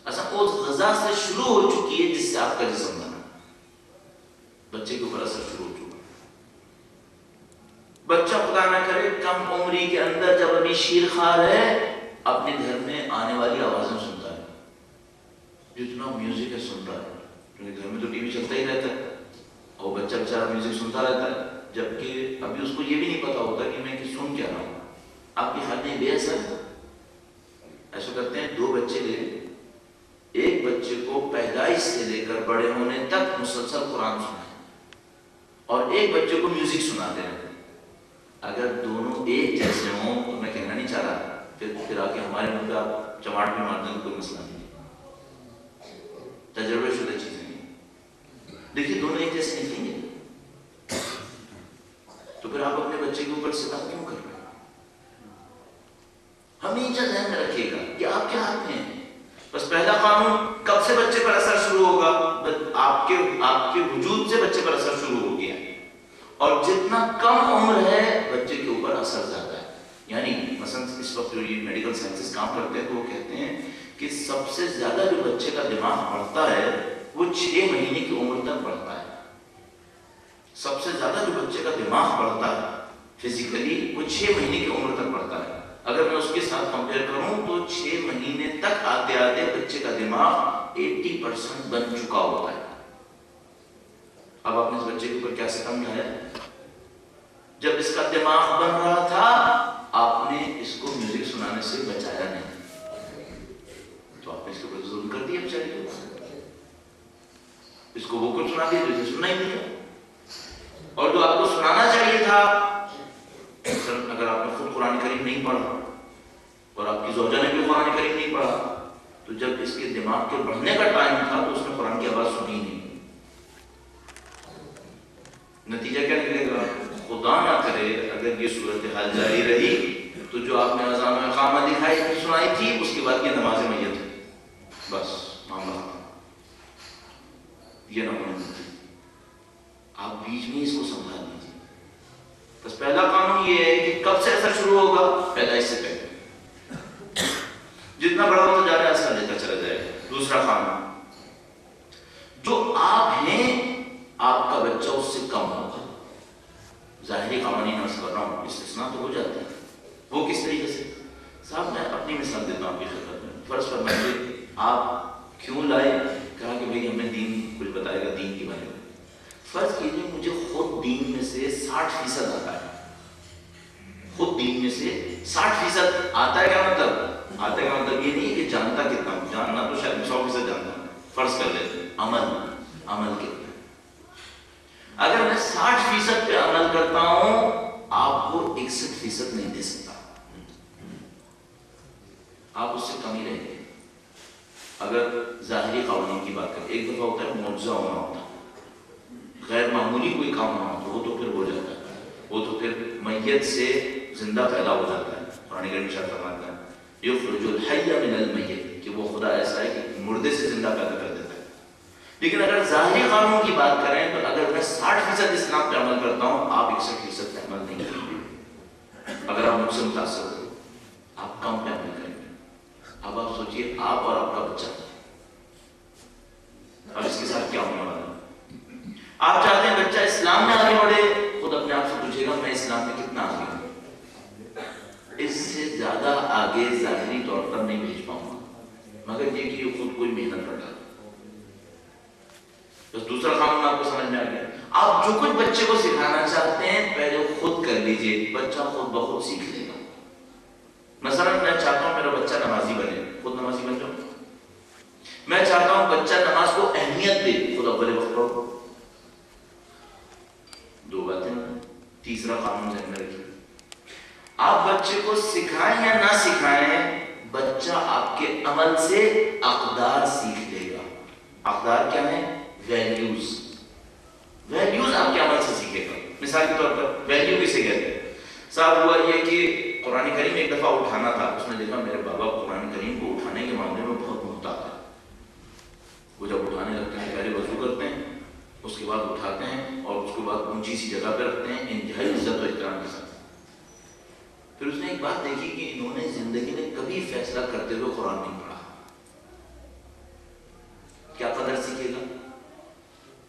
اصل اس غذا سے شروع ہو چکی ہے جس سے آپ کا جسم بنا. بچے کے اوپر اثر شروع ہو چکا. بچہ خدا نہ کرے کم عمری کے اندر جب ابھی شیر خوار ہے اپنے گھر میں آنے والی آوازیں سنتا ہے. جتنا میوزک ہے سن رہا ہے کیونکہ گھر میں تو ٹی وی چلتا ہی رہتا ہے اور بچہ بیچارہ میوزک سنتا رہتا ہے جبکہ ابھی اس کو یہ بھی نہیں پتا ہوتا کہ میں سن کیا رہا ہوں. آپ کے خیال میں بے اثر ایسا کرتے ہیں 2 بچے لے ایک بچے کو پیدائش سے لے کر بڑے ہونے تک مسلسل قرآن سنائیں اور ایک بچے کو میوزک سناتے ہیں. اگر دونوں ایک جیسے ہوں تو میں کہنا نہیں چاہ رہا پھر آ کے ہمارے منہ پہ آپ چماٹ بھی مار دیں کوئی مسئلہ نہیں. تجربے شدہ چیزیں ہیں. دیکھیے دونوں ایک جیسے نکلیں گے تو پھر آپ اپنے بچے کے اوپر ستم کیوں کر رہے ہیں؟ ہمیشہ ذہن میں رکھیے گا کہ آپ کے ہاتھ میں ہیں. بس پہلا قانون کب سے بچے پر اثر شروع ہوگا؟ آپ کے وجود سے بچے پر اثر شروع ہو گیا اور جتنا کم عمر ہے بچے کے اوپر اثر زیادہ ہے. یعنی مثلا اس وقت جو یہ میڈیکل سائنسز کام کرتے ہیں تو وہ کہتے ہیں کہ سب سے زیادہ جو بچے کا دماغ بڑھتا ہے وہ 6 مہینے کی عمر تک بڑھتا ہے. سب سے زیادہ جو بچے کا دماغ بڑھتا ہے فزیکلی وہ 6 مہینے کی عمر تک بڑھتا ہے. اگر میں اس کے ساتھ کمپیئر کروں تو 6 مہینے تک آتے آتے بچے کا دماغ 80% بن چکا ہوتا ہے. اب آپ نے اس بچے کے اوپر کیا ستم ڈھایا. جب اس کا دماغ بن رہا تھا آپ نے اس کو میوزک سنانے سے بچایا نہیں, تو آپ نے اس کے اوپر ظلم کر دیا بیچارے کے اوپر. اس کو وہ کچھ سنا دیا جو اسے سننا ہی نہیں تھا. اور جو آپ کو سنانا چاہیے تھا, اگر آپ نے خود قرآن کریم نہیں پڑھا اور آپ کی زوجہ نے بھی قرآن کریم نہیں پڑھا, تو جب اس کے دماغ کے بڑھنے کا ٹائم تھا تو اس نے قرآن کی آواز سنی نہیں. نتیجہ کیا نکلے گا؟ خدا نہ کرے اگر یہ صورتحال جاری رہی تو جو آپ نے اذان و اقامہ دکھائی سنائی تھی اس کے بعد یہ نماز میت ہے, بس معاملہ یہ نہ ہونا چاہیے. آپ بیچ میں اس کو سمجھا دیجیے. بس پہلا قانون یہ ہے کہ کب سے اثر شروع ہوگا؟ پیدائش سے پہلے. جتنا بڑا ہوتا جا رہا ہے اثر دیتا چلا جائے گا. دوسرا قانون, جو آپ ہیں آپ کا بچہ اس سے کم ہوگا. ظاہری قوانین عرض کر رہا ہوں, استثناء تو ہو جاتا ہے. وہ کس طریقے سے؟ صاحب میں اپنی مثال دیتا ہوں آپ کی خدمت میں. فرض فرمائیے آپ کیوں لائے؟ کہا کہ بھئی ہمیں دین کچھ بتائے گا دین کے بارے میں. فرض کیجیے مجھے خود دین میں سے 60% آتا ہے. خود دین میں سے 60% آتا ہے. کیا مطلب؟ آتا ہے کا مطلب یہ نہیں کہ جانتا کتنا ہوں, جاننا تو شاید 100% جانتا ہوں. فرض کر لیتے عمل کتنا. اگر میں 60% پہ عمل کرتا ہوں آپ کو 61% نہیں دے سکتا, آپ اس سے کم ہی رہیں گے. اگر ظاہری قوانین کی بات کریں, ایک دفعہ ہوتا ہے معجزہ ہونا ہوتا ہے, غیر معمولی کوئی کام ہونا ہوتا ہے, وہ تو پھر ہو جاتا ہے. وہ تو پھر میت سے زندہ پیدا ہو جاتا ہے. قرآن کریم میں ارشاد فرماتا ہے یخرج الحی من المیت, کہ وہ خدا ایسا ہے کہ مردے سے زندہ پیدا کر دیتا ہے. لیکن اگر ظاہری قانون کی بات کریں تو اگر میں 60% اسلام پہ عمل کرتا ہوں آپ 61% پہ عمل نہیں کریں گے. اگر آپ مجھ سے متاثر ہو آپ کم پہ عمل کریں گے. اب آپ سوچئے آپ اور آپ کا بچہ, اب اس کے ساتھ کیا ہونے والا ہے؟ آپ چاہتے ہیں بچہ اسلام میں آگے بڑھے, خود اپنے آپ سے پوچھے گا میں اسلام میں کتنا آگے ہوں. اس سے زیادہ آگے ظاہری طور پر نہیں بھیج پاؤں گا, مگر یہ کہ خود کوئی محنت کر ڈالے. بس دوسرا قانون آپ کو سمجھ میں آ گیا. آپ جو کچھ بچے کو سکھانا چاہتے ہیں پہلے خود کر لیجئے, بچہ خود بخود سیکھ لے گا. مثلا میں چاہتا ہوں میرا بچہ نمازی بنے, خود نمازی بن جاؤ. میں چاہتا ہوں بچہ نماز کو اہمیت دے, خود اول وقت پڑھو. دو باتیں. تیسرا قانون ذہن میں رکھیے, آپ بچے کو سکھائیں یا نہ سکھائیں بچہ آپ کے عمل سے اقدار سیکھ لے گا. اقدار کیا ہے؟ ویلیوز. ویلیوز آپ کے عمل سے سیکھے گا. مثال کے طور پر ویلیو کسے کہتے ہیں؟ صاحب ہوا یہ کہ قرآن کریم ایک دفعہ اٹھانا تھا, اس نے دیکھا میرے بابا قرآن کریم کو اٹھانے کے معاملے میں بہت محتاط ہے. وہ جب اٹھانے لگتے ہیں پہلے وضو کرتے ہیں, اس کے بعد اٹھاتے ہیں اور اس کے بعد اونچی سی جگہ پہ رکھتے ہیں انتہائی عزت و احترام کے ساتھ. پھر اس نے ایک بات دیکھی کہ انہوں نے زندگی میں کبھی فیصلہ کرتے ہوئے قرآن نہیں پڑھا. کیا قدر سیکھے گا؟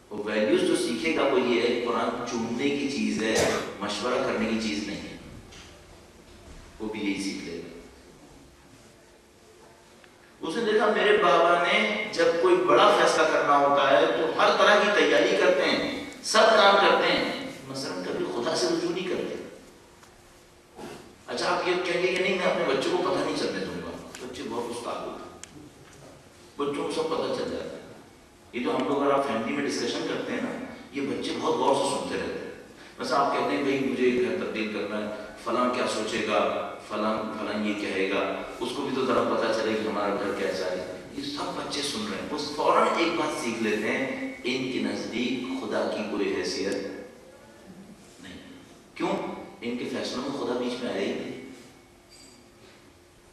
وہ ویلیوز جو سیکھے گا وہ یہ ہے کہ قرآن چومنے کی چیز ہے, مشورہ کرنے کی چیز نہیں ہے. وہ بھی یہی سیکھ لے گا. اس نے دیکھا میرے بابا نے جب کوئی بڑا فیصلہ کرنا ہوتا ہے تو ہر طرح کی تیاری کرتے ہیں, سب کام کرتے ہیں, مثلا کبھی خدا سے رجوع نہیں کرتے. اچھا آپ یہ کہیے کہ نہیں میں اپنے بچوں کو پتہ نہیں چلنے دوں گا. بچے بہت استاد ہوتے ہیں, بچوں کو سب پتہ چل جاتا ہے. یہ تو ہم لوگ اگر آپ فیملی میں ڈسکشن کرتے ہیں نا, یہ بچے بہت غور سے سنتے رہتے ہیں. بس آپ کہتے ہیں بھائی مجھے گھر تبدیل کرنا ہے, فلاں کیا سوچے گا, فلاں یہ کہے گا, اس کو بھی تو ذرا پتہ چلے کہ ہمارا گھر کیسا ہے. یہ سب بچے سن رہے ہیں, بس فوراً ایک بات سیکھ لیتے ہیں, ان کے نزدیک خدا کی کوئی حیثیت نہیں. کیوں؟ ان کے فیصلوں میں خدا بیچ میں آیا ہی نہیں.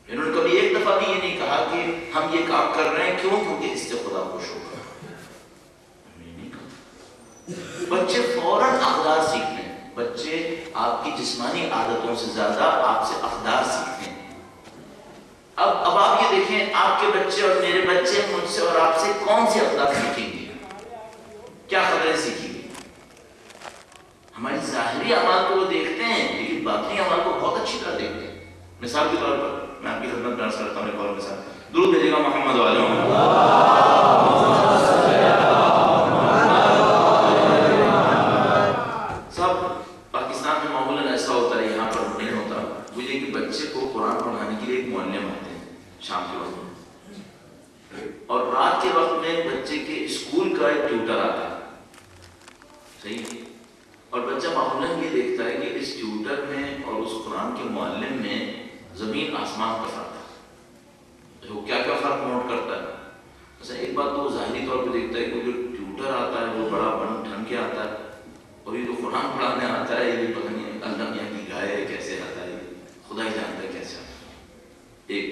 انہوں نے کبھی ایک دفعہ بھی یہ نہیں کہا کہ ہم یہ کام کر رہے ہیں کیوں, کیونکہ اس سے خدا خوش ہوگا. بچے فوراً اقدار سیکھتے ہیں. بچے آپ کی جسمانی عادتوں سے زیادہ آپ سے اقدار سیکھتے ہیں. اب آپ یہ دیکھیں آپ کے بچے اور میرے بچے مجھ سے اور آپ سے کون سی اقدار سیکھیں گے, کیا قدریں سیکھیں گے؟ ہماری ظاہری اعمال کو وہ دیکھتے ہیں لیکن باطنی اعمال کو بہت اچھی طرح دیکھتے ہیں. مثال کے طور پر میں آپ کی خدمت میں عرض کرتا ہوں ایک اور مثال. درود بھیجیے گا محمد والے صحیح ہے. اور بچہ معمولاً یہ دیکھتا ہے کہ اس ٹیوٹر میں اور اس قرآن کے معلم میں زمین آسمان کا فرق ہے. وہ کیا کیا فرق نوٹ کرتا ہے. ایسا ایک بات تو وہ ظاہری طور پہ دیکھتا ہے کہ جو ٹیوٹر آتا ہے وہ بڑا بن ٹھن کے آتا ہے، اور یہ جو قرآن پڑھانے آتا ہے یہ بھی پتہ نہیں اللہ میاں کی گائے ہے کیسے آتا ہے، خدا ہی جانتا ہے کیسے آتا ہے. ایک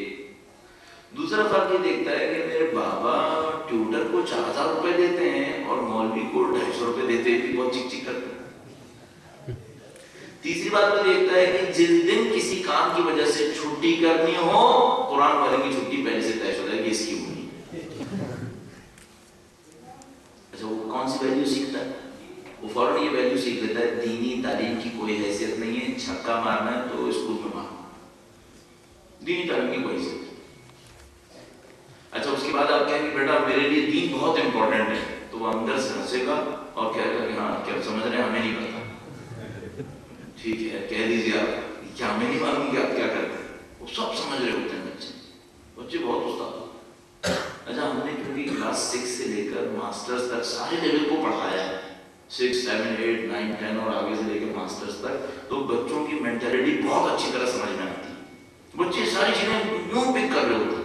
دوسرا فرق یہ دیکھتا ہے کہ میرے بابا ٹیوٹر کو 4000 روپے دیتے ہیں اور مولوی کو 250 روپے دیتے ہیں، بھی بہت چک چک کرتے ہیں. تیسری بات وہ دیکھتا ہے کہ جس دن کسی کام کی وجہ سے چھٹی کرنی ہو قرآن والے کی چھٹی پہلے سے طے شدہ ہے کہ اس کی ہونی. اچھا وہ کون سی ویلیو سیکھتا ہے؟ وہ فوراً یہ ویلیو سیکھ لیتا ہے دینی تعلیم کی کوئی حیثیت نہیں ہے، چھکا مارنا ہے تو اسکول میں مارنا. دینی تعلیم کی کوئی حیثیت. اچھا اس کے بعد آپ کہیں گے بیٹا میرے لیے دین بہت امپورٹنٹ ہے، تو وہ اندر سے ہنسے گا اور کہے گا کہ ہاں کیا سمجھ رہے ہیں ہمیں نہیں پتا. ٹھیک ہے کہہ دیجیے آپ کیا ہمیں نہیں معلوم کہ آپ کیا کرتے ہیں. وہ سب سمجھ رہے ہوتے ہیں بچے بہت استاد. اچھا ہم نے کیونکہ کلاس 6 سے لے کر ماسٹرز تک سارے لیول کو پڑھایا ہے، 6 7 8 9 10 اور آگے سے لے کے ماسٹرز تک، تو بچوں کی مینٹلٹی بہت اچھی طرح سمجھ میں آتی ہے. بچے ساری چیزیں یوں پک کر رہے ہوتے ہیں.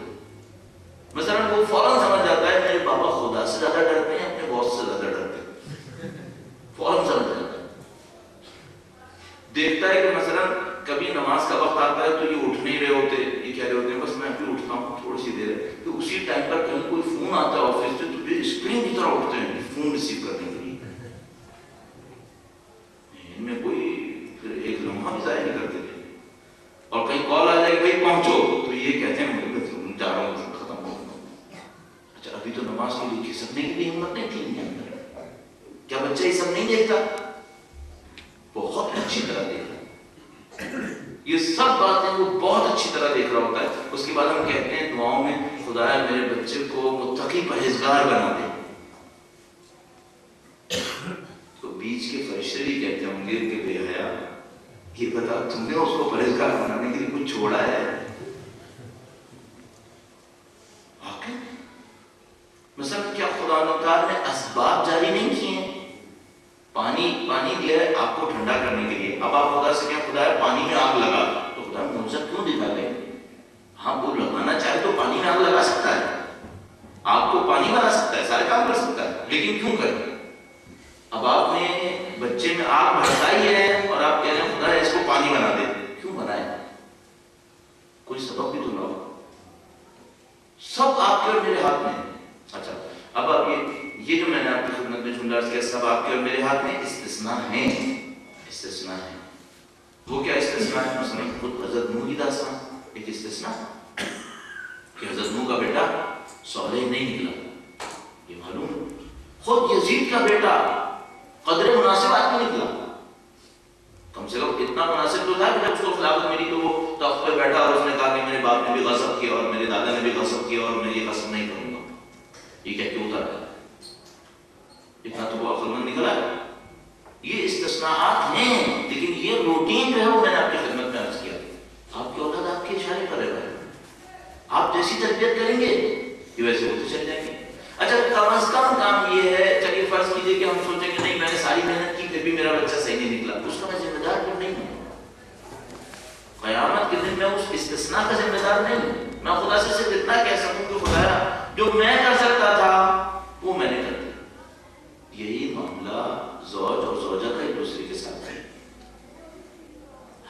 مثلا وہ فوراً سمجھ جاتا ہے میرے بابا خدا سے زیادہ ڈرتے ہیں اپنے باس سے زیادہ ڈرتے ہیں. فوراً سمجھ جاتا ہے. دیکھتا ہے کہ مثلا کبھی نماز کا وقت آتا ہے تو یہ اٹھ نہیں رہے ہوتے، یہ کہہ رہے ہوتے ہیں بس میں ابھی اٹھتا ہوں تھوڑی سی دیر، تو اسی ٹائم پر کہیں کوئی فون آتا ہے آفس سے تو یہ اسکرین کی طرح اٹھتے ہیں فون ریسیو کرنے کے لیے. ان میں کوئی پھر ایک لمحہ بھی ضائع نہیں کرتے تھے. اور کہیں کال آ جائے کہ بھائی پہنچو تو یہ کہتے ہیں میں جا رہا ہوں ختم ہو. اچھا ابھی تو نماز کے لیے کھسکنے کی بھی ہمت نہیں تھی ان کے اندر. کیا بچہ یہ سب نہیں دیکھتا؟ بہت اچھی طرح دیکھتا. یہ سب باتیں وہ بہت اچھی طرح دیکھ رہا ہوتا ہے. اس کے بعد ہم کہتے ہیں دعاؤں میں خدایا میرے بچے کو متقی پرہیزگار بنا دے. تو بیچ کے فرشتے بھی کہتے ہوں گے کہ بے حیا یہ بتا تم نے اس کو پرہیزگار بنانے کے لیے کچھ چھوڑا ہے؟ مثلا کیا خدا تعالیٰ نے اسباب جاری نہیں کیے ہیں؟ پانی دیا ہے آپ کو ٹھنڈا کرنے کے لیے. اب آپ خدا سے کیا خدا ہے پانی میں آگ لگا، تو خدا معجزہ کیوں دکھا دے؟ ہاں وہ لگانا چاہے تو پانی میں آگ لگا سکتا ہے، آپ کو پانی بنا سکتا ہے، سارے کام کر سکتا ہے، لیکن کیوں کرے؟ اب آپ نے بچے میں آگ بھڑکائی ہے اور آپ کہہ رہے ہیں خدا اس کو پانی بنا دے. کیوں بنائے؟ کوئی سبب بھی تو نہ ہو. سب آپ کے اور میرے ہاتھ میں. اچھا اب آپ یہ جو میں نے آپ کی خدمت میں جملہ کیا سب آپ کے اور میرے ہاتھ میں استثناء ہیں. استثناء ہے. وہ کیا استثناء ہے؟ مثلا خود حضرت نوح کی داستان ایک استثناء کہ حضرت نوح کا بیٹا صالح نہیں نکلا. یہ معلوم خود یزید کا بیٹا قدر مناسب آدمی نکلا. کم سے کم اتنا مناسب تو تھا کہ جب اس کو خلافت ملی تو وہ تخت پہ بیٹھا اور اس نے کہا کہ میرے باپ نے بھی غصب کیا اور میرے دادا نے بھی غصب کیا اور میں یہ غصب نہیں کروں گا. یہ کہہ کے اتر گیا. اتنا تو وہ عقلمند نکلا ہے. یہ استثناءات ہیں لیکن یہ روٹین جو ہے وہ میں نے آپ کی خدمت میں عرض کیا. آپ کی اولاد آپ کے اشارے پر رہے گا. آپ جیسی تربیت کریں گے یہ ویسے ہوتے چل جائیں گے. اچھا کم از کم کام یہ ہے، چلیے فرض کیجیے کہ ہم سوچیں کہ نہیں میں نے ساری محنت کی پھر بھی میرا بچہ صحیح نہیں نکلا، اس کا میں ذمہ دار کیوں نہیں ہوں؟ قیامت کے دن میں اس استثناء کا ذمہ دار نہیں ہوں. میں خدا سے صرف اتنا کہہ سکوں کہ خدایا جو میں کر سکتا تھا وہ میں نے کر دیا. یہی معاملہ زوج اور زوجہ کا ایک دوسرے کے ساتھ ہے.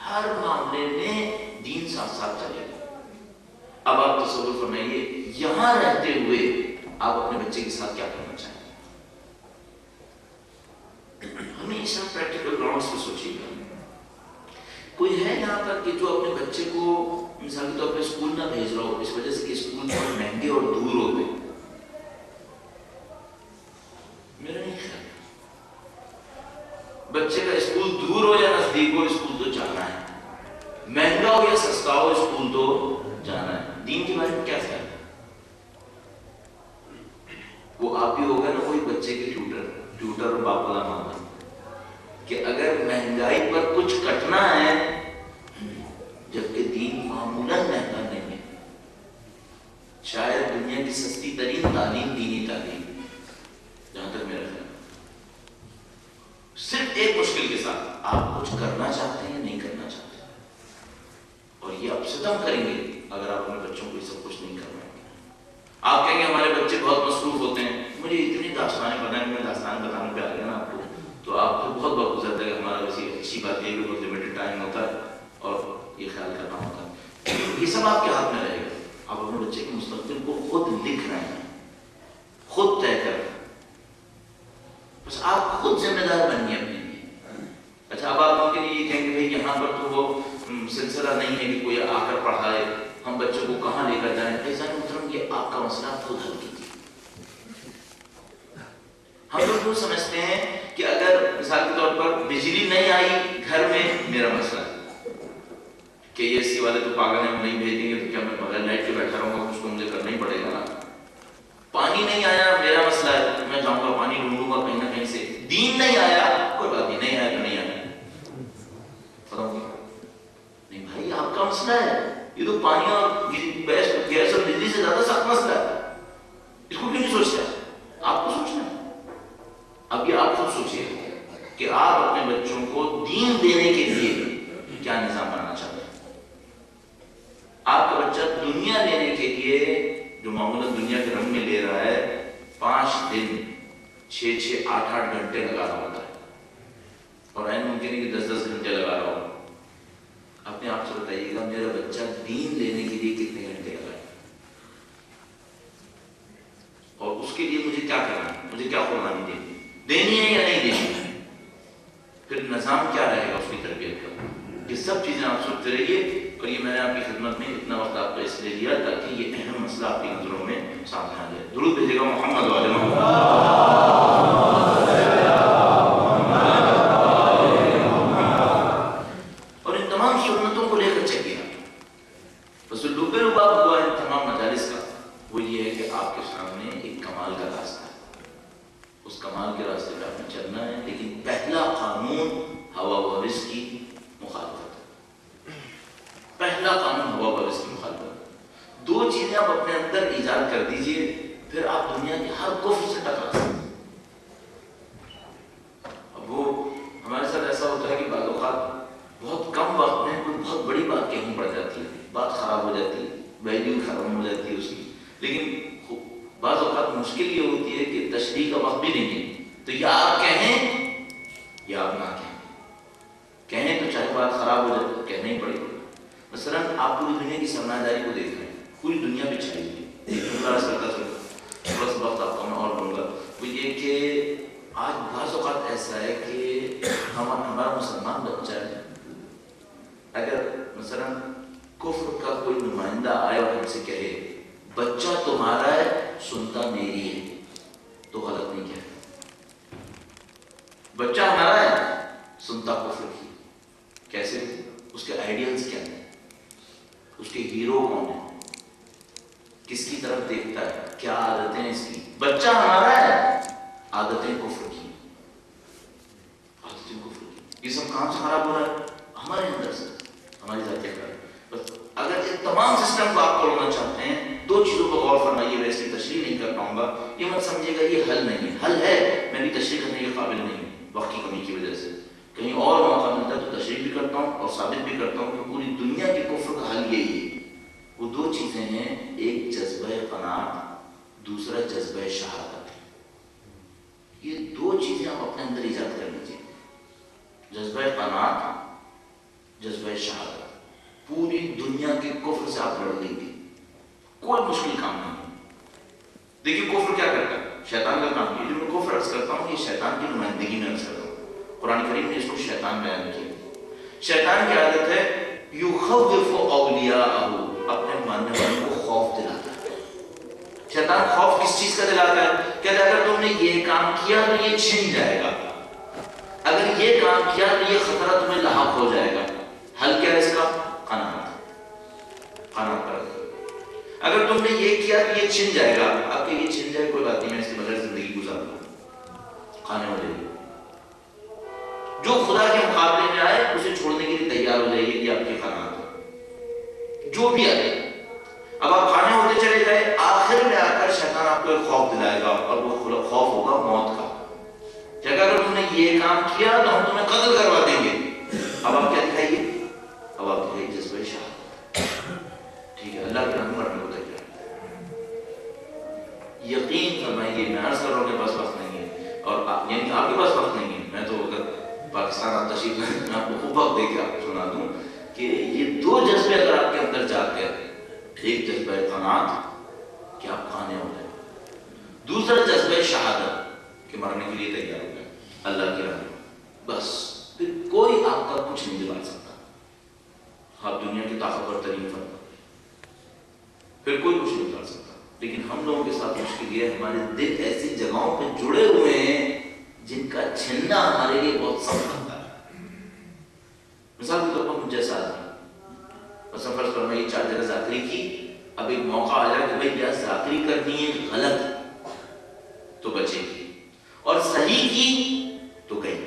ہر معاملے میں دین ساتھ ساتھ چلے گا. اب آپ تصور فرمائیے یہاں رہتے ہوئے آپ اپنے بچے کے ساتھ کیا کرنا چاہیں؟ ہمیشہ پریکٹیکل گراؤنڈز پہ سوچیے گا. کوئی ہے یہاں پر کہ جو اپنے بچے کو مثال کے طور پہ اسکول نہ بھیج رہا ہو اس وجہ سے کہ اسکول بہت مہنگے اور دور ہوتے؟ میرا نہیں خیال. بچے کا اسکول دور ہو یا نزدیک ہو اسکول تو جانا ہے. مہنگا ہو یا سستا ہو اسکول تو جانا ہے. دین کے بارے میں کیا خیال ہے؟ وہ آپ ہی ہوگا نا وہی بچے کے ٹیوٹر اور باپ والا مانگا کہ اگر مہنگائی پر کچھ کٹنا ہے جبکہ دین معمولاً مہنگا نہیں ہے. شاید دنیا کی سستی ترین تعلیم دینی تعلیم جہاں تک میرا خیال. صرف ایک مشکل کے ساتھ، آپ کچھ کرنا چاہتے ہیں یا نہیں کرنا چاہتے؟ اور یہ آپ ستم کریں گے اگر آپ اپنے بچوں کو یہ سب کچھ نہیں کرنا ہے۔ آپ کہیں گے ہمارے بچے بہت مصروف ہوتے ہیں، مجھے اتنی داستانیں پتہ ہے، میں داستان بتانے پہ آ گیا نا آپ کو، تو آپ کو بہت وقت گزرتا ہے کہ ہمارا ویسی اچھی بات یہ کہ بہت لمیٹڈ ٹائم ہوتا ہے اور یہ خیال کرنا ہوتا ہے۔ یہ سب آپ کے ہاتھ میں رہے گا، آپ اپنے بچے کے مستقبل کو خود لکھ رہے ہیں، خود طے کر رہے ہیں، بس آپ خود ذمہ دار بنیے اپنے لیے۔ اچھا اب آپ ممکن یہ کہیں گے بھائی یہاں پر تو وہ سلسلہ نہیں ہے کہ کوئی آ کر پڑھائے، ہم بچوں کو کہاں لے کر جائیں۔ ایسا محترم یہ آپ کا مسئلہ خود حل کیجیے۔ ہم لوگ یوں سمجھتے ہیں کہ اگر مثال کے طور پر بجلی نہیں آئی گھر میں، میرا مسئلہ ہے کہ یہ اے سی والے تو پاگل ہیں، نہیں بھیجیں گے تو کیا میں بغیر لائٹ کے بیٹھا رہوں گا، کچھ تو مجھے کرنا ہی پڑے گا نا۔ پانی نہیں آیا میرا مسئلہ ہے، میں جاؤں گا پانی ڈھونڈوں گا کہیں نہ کہیں سے۔ دین نہیں آیا، کوئی بات نہیں، نہیں آیا تو نہیں آیا، نہیں بھائی آپ کا مسئلہ ہے، یہ تو پانی اور گیس اور بجلی سے زیادہ سخت مسئلہ ہے، اس کو کیوں نہیں سوچتے؟ آپ کو سوچنا ہے۔ اب یہ آپ خود سوچیے کہ آپ اپنے بچوں کو دین دینے کے لیے کیا نظام بنانا چاہتے ہیں۔ آپ کا بچہ دنیا لینے کے لیے جو معمولاً دنیا کے رنگ میں لے رہا ہے، 5 دن 6 8 گھنٹے لگا رہا ہوتا ہے، اور این ممکن ہے کہ 10 گھنٹے لگا رہا ہو۔ اپنے آپ سے بتائیے گا میرا بچہ دین لینے کے لیے کتنے گھنٹے لگائے، اور اس کے لیے مجھے کیا کرنا ہے، مجھے کیا قربانی دینی ہے یا نہیں دینی ہے، پھر نظام کیا رہے گا اس کی تربیت کا۔ یہ سب چیزیں آپ سوچتے رہیے، اور یہ میں نے آپ کی خدمت میں اتنا وقت آپ کو اس لیے دیا تاکہ یہ اہم مسئلہ آپ کی نظروں میں سامنے آ جائے۔ درود بھیجے گا محمد و آل محمد۔ اور ان تمام سنتوں کو لے کر چلیے۔ بس لبے لباب ہوا ہے تمام مجالس کا وہ یہ ہے کہ آپ کے سامنے ایک کمال کا راستہ ہے، اس کمال کے راستے پہ آپ نے چلنا ہے، لیکن پہلا قانون ہوا و حوث کی مخالفت ہے۔ پہلا قانون ہوا و حوث کی مخالفت۔ 2 چیزیں آپ اپنے اندر ایجاد کر دیجئے، پھر آپ دنیا کے ہر کفر سے ٹکرا سکتے ہیں۔ اب وہ ہمارے ساتھ ایسا ہوتا ہے کہ بعض اوقات بہت کم وقت میں کوئی بہت بڑی بات کہیں پڑ جاتی ہے، بات خراب ہو جاتی ہے، ویلیو ختم ہو جاتی ہے اس کی، لیکن بعض اوقات مشکل یہ ہوتی ہے کہ تشریح کا وقت بھی نہیں ہے، تو یا آپ کہیں یا آپ نہ کہیں تو چاہے بات خراب ہو جائے تو کہنا ہی پڑے گا۔ مثلاً آپ پوری دنیا کی سرمایہ داری کو دیکھ رہے ہیں، پوری دنیا پہ چھائی ہوئی ہے، تھوڑا سا وقت آپ کو میں اور دوں گا، وہ یہ کہ آج بعض اوقات ایسا ہے کہ ہمارا مسلمان بچہ ہے، اگر مثلاً کفر کا کوئی نمائندہ آئے اور ہم سے کہے بچہ تمہارا ہے سنتا میری ہے، تو غلط نہیں کہہ، بچہ ہمارا ہے سنتا کفر کی۔ کیسے؟ اس کے آئیڈیلز کیا ہیں، اس کے ہیرو کون ہیں، کس کی طرف دیکھتا ہے، کیا عادتیں اس کی۔ بچہ ہمارا ہے، عادتیں کفر کی، عادتیں کفر کی۔ یہ سب کہاں سے خراب ہو رہا ہے؟ ہمارے اندر سے، ہماری ذاتیہ کا۔ بس اگر یہ تمام سسٹم کو آپ توڑنا چاہتے ہیں، 2 چیزوں کو غور فرمائیے، میں اس کی تشریح نہیں کر پاؤں گا، یہ مت سمجھے گا یہ حل نہیں ہے، حل ہے، میں بھی تشریح کرنے کے قابل نہیں ہوں وقت کی کمی کی وجہ سے، کہیں اور موقع ملتا ہے تو تشریح بھی کرتا ہوں اور ثابت بھی کرتا ہوں کہ پوری دنیا کے کفر کا حل یہی ہے۔ وہ 2 چیزیں ہیں، ایک جذبہ قناعت، دوسرا جذبہ شہادت۔ یہ 2 چیزیں آپ اپنے اندر ایجاد کر لیجیے، جذبہ قناعت، جذبہ شہادت۔ پوری دنیا کے کفر سے آپ لڑ لیں گے، کوئی مشکل کام نہیں۔ دیکھیے کفر کیا کرتا ہے، شیطان کا کام ہے، جو میں کفر عرض کرتا ہوں یہ شیطان کی نمائندگی میں عرض کرتا ہوں، قرآن کریم نے اس کو شیطان بیان کیا۔ شیطان کی عادت ہے یخوف اولیاءہ، اپنے ماننے والوں کو خوف دلاتا ہے۔ شیطان خوف کس چیز کا دلاتا ہے؟ کہتا ہے اگر تم نے یہ کام کیا تو یہ چھن جائے گا، اگر یہ کام کیا تو یہ خطرہ تمہیں لاحق ہو جائے گا۔ حل کیا ہے اس کا؟ قناعت، قناعت پر۔ اگر تم نے یہ کیا تو یہ چھن جائے گا، اب کہ یہ چھن جائے کوئی بات نہیں، میں اس کے بغیر زندگی گزار دوں، کھانے ہو جائے گی۔ جو خدا کے مقابلے میں آئے اسے چھوڑنے کے لیے تیار ہو جائیے، یہ آپ کی قناعت ہے، جو بھی آئے۔ اب آپ کھانے ہوتے چلے جائے، آخر میں آ کر شیطان آپ کو ایک خوف دلائے گا، اور وہ خوف ہوگا موت کا، کہ اگر تم نے یہ کام کیا تو ہم تمہیں قتل کروا دیں گے. اب آپ کیا دکھائیے؟ اب آپ دکھائیے جذبہ شہادت. ٹھیک ہے, اللہ کے نام مرنے کو تیار. یقین فرمائیے, میں عرض کر رہا ہوں کہ پاس وقت نہیں ہے, اور یعنی کہ آپ کے پاس وقت نہیں ہے. میں تو اگر پاکستان آپ تشریف لائیں میں آپ کو خوب وقت دے کے آپ کو سنا دوں کہ یہ دو جذبے اگر آپ کے اندر جاگ گئے, ایک جذبہ قناعت کہ آپ کھانے ہو گئے, دوسرا جذبہ شہادت کہ مرنے کے لیے تیار ہو گئے اللہ کی راہ میں, بس پھر کوئی آپ کا کچھ نہیں بگاڑ سکتا. آپ دنیا کی طاقتور ترین فرد, پھر کوئی کچھ نہیں بگاڑ سکتا. لیکن ہم لوگوں کے ساتھ مشکل یہ ہے, ہمارے دل ایسی جگہوں پہ جڑے ہوئے ہیں جن کا چھننا ہمارے لیے بہت سخت ہوتا ہے. مثال کے طور پر مجھ جیسا آدمی فرض کرنا یہ 4 جگہ ذاکری کی, اب ایک موقع آ جائے کہ بھائی کیا ذاکری کرنی ہے غلط تو بچے گی, اور صحیح کی تو گئی.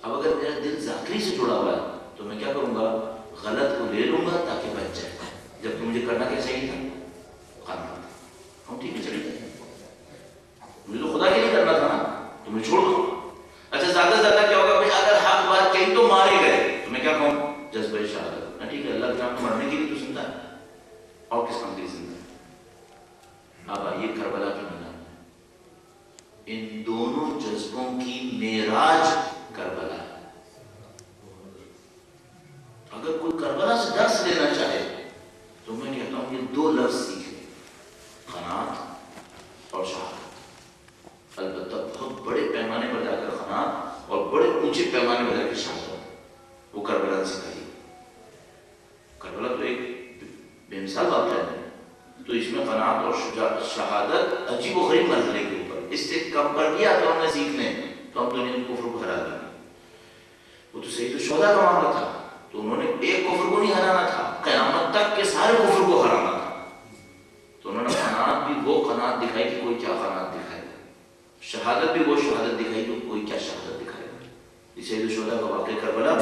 اب اگر میرا دل ذاکری سے جڑا ہوا ہے تو میں کیا کروں گا, غلط کو لے لوں گا تاکہ بچ جائے. جب کہ مجھے کرنا کیا چاہیے تھا, قانون. ہم ٹھیک ہے چلے جائیں, مجھے تو خدا کے لیے کرنا تھا نا, تو میں چھوڑ دوں. اچھا زیادہ سے زیادہ کیا ہوگا, اگر حق بات کہیں تو مارے گئے تو میں کیا کہوں, جذبہ شہادت. ٹھیک ہے, اللہ کے نام مرنے کے لیے تو زندہ ہے, اور کس کام کے لیے زندہ ہے. اب آئیے کربلا کی میدان, ان دونوں جذبوں کی معراج کربلا ہے. اگر کوئی کربلا سے درس لینا چاہے تو میں کہتا ہوں یہ 2 لفظ سیکھیں, قناعت اور شہادت. البتہ بہت بڑے پیمانے پر جا کر قناعت اور بڑے اونچے پیمانے پر جا کر شہادت, وہ کربلا نے سکھائی. کربلا تو ایک بے مثال واقعہ ہے, تو اس میں قناعت اور شہادت عجیب و غریب مرحلے کے اوپر, اس سے کم پر دیا تو ہم نے سیکھنے, تو ہم دنیا کے کفر کو ہرا دیں. وہ تو سید الشہداء کا معاملہ تھا, تو انہوں نے ایک کفر کو نہیں ہرانا تھا, قیامت تک کے سارے کفر کو ہرانا تھا. تو انہوں نے قناعت بھی وہ قناعت دکھائی کہ کوئی کیا قناعت دکھائے, شہادت بھی وہ شہادت دکھائی کہ کوئی کیا شہادت دکھائے. سید الشہداء کا واقعہ کربلا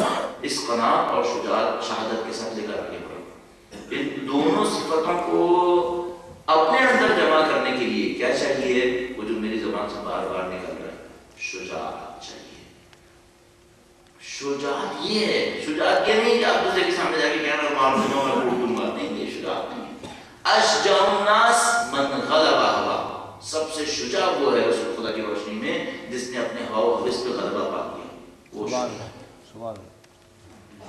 اس قناعت اور شجاعت شہادت کے ساتھ لے کر آگے بڑھا. ان دونوں صفتوں کو اپنے اندر جمع کرنے کے لیے کیا چاہیے, وہ جو میری زبان سے بار بار نکل رہا ہے, شجاعت چاہیے. شجاعت یہ ہے, شجاعت یہ نہیں کہ آپ دوسرے کے سامنے جا کے کہنا مار دوں میں پھوڑ دوں گا, نہیں, یہ شجاعت نہیں ہے. اشجع الناس من غلب ہوا, سب سے شجاع وہ ہے رسول خدا کی روشنی میں جس نے اپنے ہوا و حوث پہ غلبہ پا لیا. وہ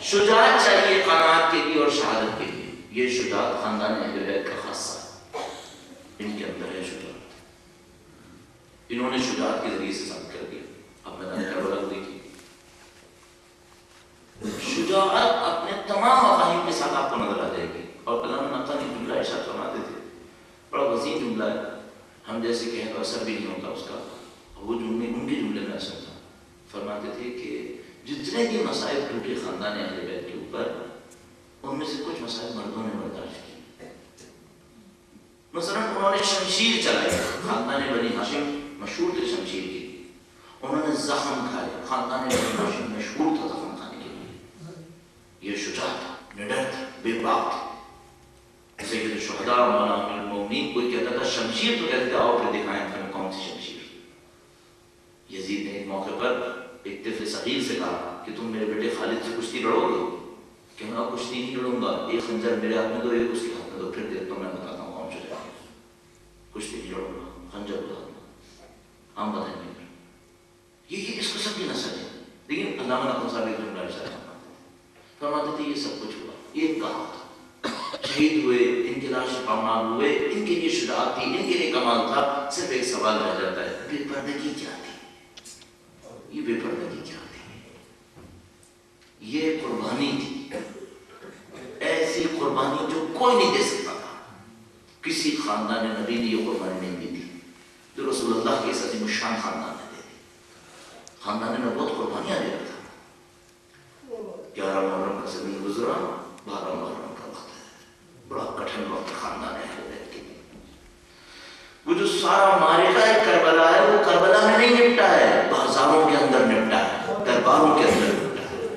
شجاعت چاہیے قناعت کے لیے اور شہادت کے لیے. یہ شجاعت خاندان اہل بیت کا خاصہ ہے, ان کے اندر ہے شجاعت. انہوں نے شجاعت کے ذریعے سے ثابت کر دیا. اب میدان کربلا کو دیکھیے, شجاعت اپنے تمام مفاہیم کے ساتھ آپ کو نظر آ جائے گی. اور علامہ نقطہ نے جملہ ارشاد فرماتے تھے, بڑا وسیع جملہ ہے, ہم جیسے کہیں تو اثر بھی نہیں ہوتا اس کا, وہ جملے ان کے جملے میں اثر تھا. فرماتے تھے کہ جتنے بھی مسائل ٹوٹے خاندان اہل بیت کے اوپر, ان میں سے کچھ مسائل مردوں نے برداشت کی. مثلا انہوں نے شمشیر چلائی, خاندان بنی ہاشم مشہور تھے شمشیر کی. انہوں نے زخم کھائے, خاندان بنی ہاشم مشہور تھا زخم کھانے کے لیے. یہ شجاع تھا, نڈر تھا, بے باک تھا. سید الشہداء مولانا امیر المومنین کوئی کہتا تھا شمشیر, تو کہتے تھے آؤ پھر دکھائیں ہمیں کون سی شمشیر. یزید نے ایک موقع پر ایک طفل صغیر سے کہا کہ تم میرے بیٹے خالد سے کشتی لڑو گے؟ کہ میں کشتی نہیں لڑوں گا, ایک خنجر میرے ہاتھ میں دو, ایک اس کے ہاتھ میں دو, پھر دیکھتا ہوں میں بتاتا ہوں کون سے جائے. کشتی نہیں لڑوں گا, خنجر کو ہاتھ میں, ہم بتائیں گے. یہ اس قسم کی نسل ہے. لیکن علامہ نقطہ صاحب ایک جملہ ارشاد فرماتے تھے یہ سب کچھ ہوا, یہ کہاں تھا, شہید ہوئے, ان کے لاش پامال ہوئے, ان کے لیے شجاعت تھی, ان کے لیے کمال تھا. صرف ایک سوال رہ جاتا ہے, بے پردگی کیا تھی؟ یہ بے پردگی کیا تھی؟ یہ قربانی تھی, ایسی قربانی جو کوئی نہیں دے سکتا تھا. کسی خاندان نبی نے یہ قربانی نہیں دی تھی جو رسول اللہ کے اس عظیم الشان خاندان نے دے دی. خاندان نے بہت قربانیاں دیا تھا. 11 محرم کا زمین گزرا, 12 محرم کا وقت ہے, بڑا کٹھن وقت خاندان اہل بیت کے لیے. وہ جو سارا معرکہ کربلا ہے وہ کربلا میں نہیں نپٹا ہے, بازاروں کے اندر نپٹا ہے, درباروں کے اندر نپٹا ہے.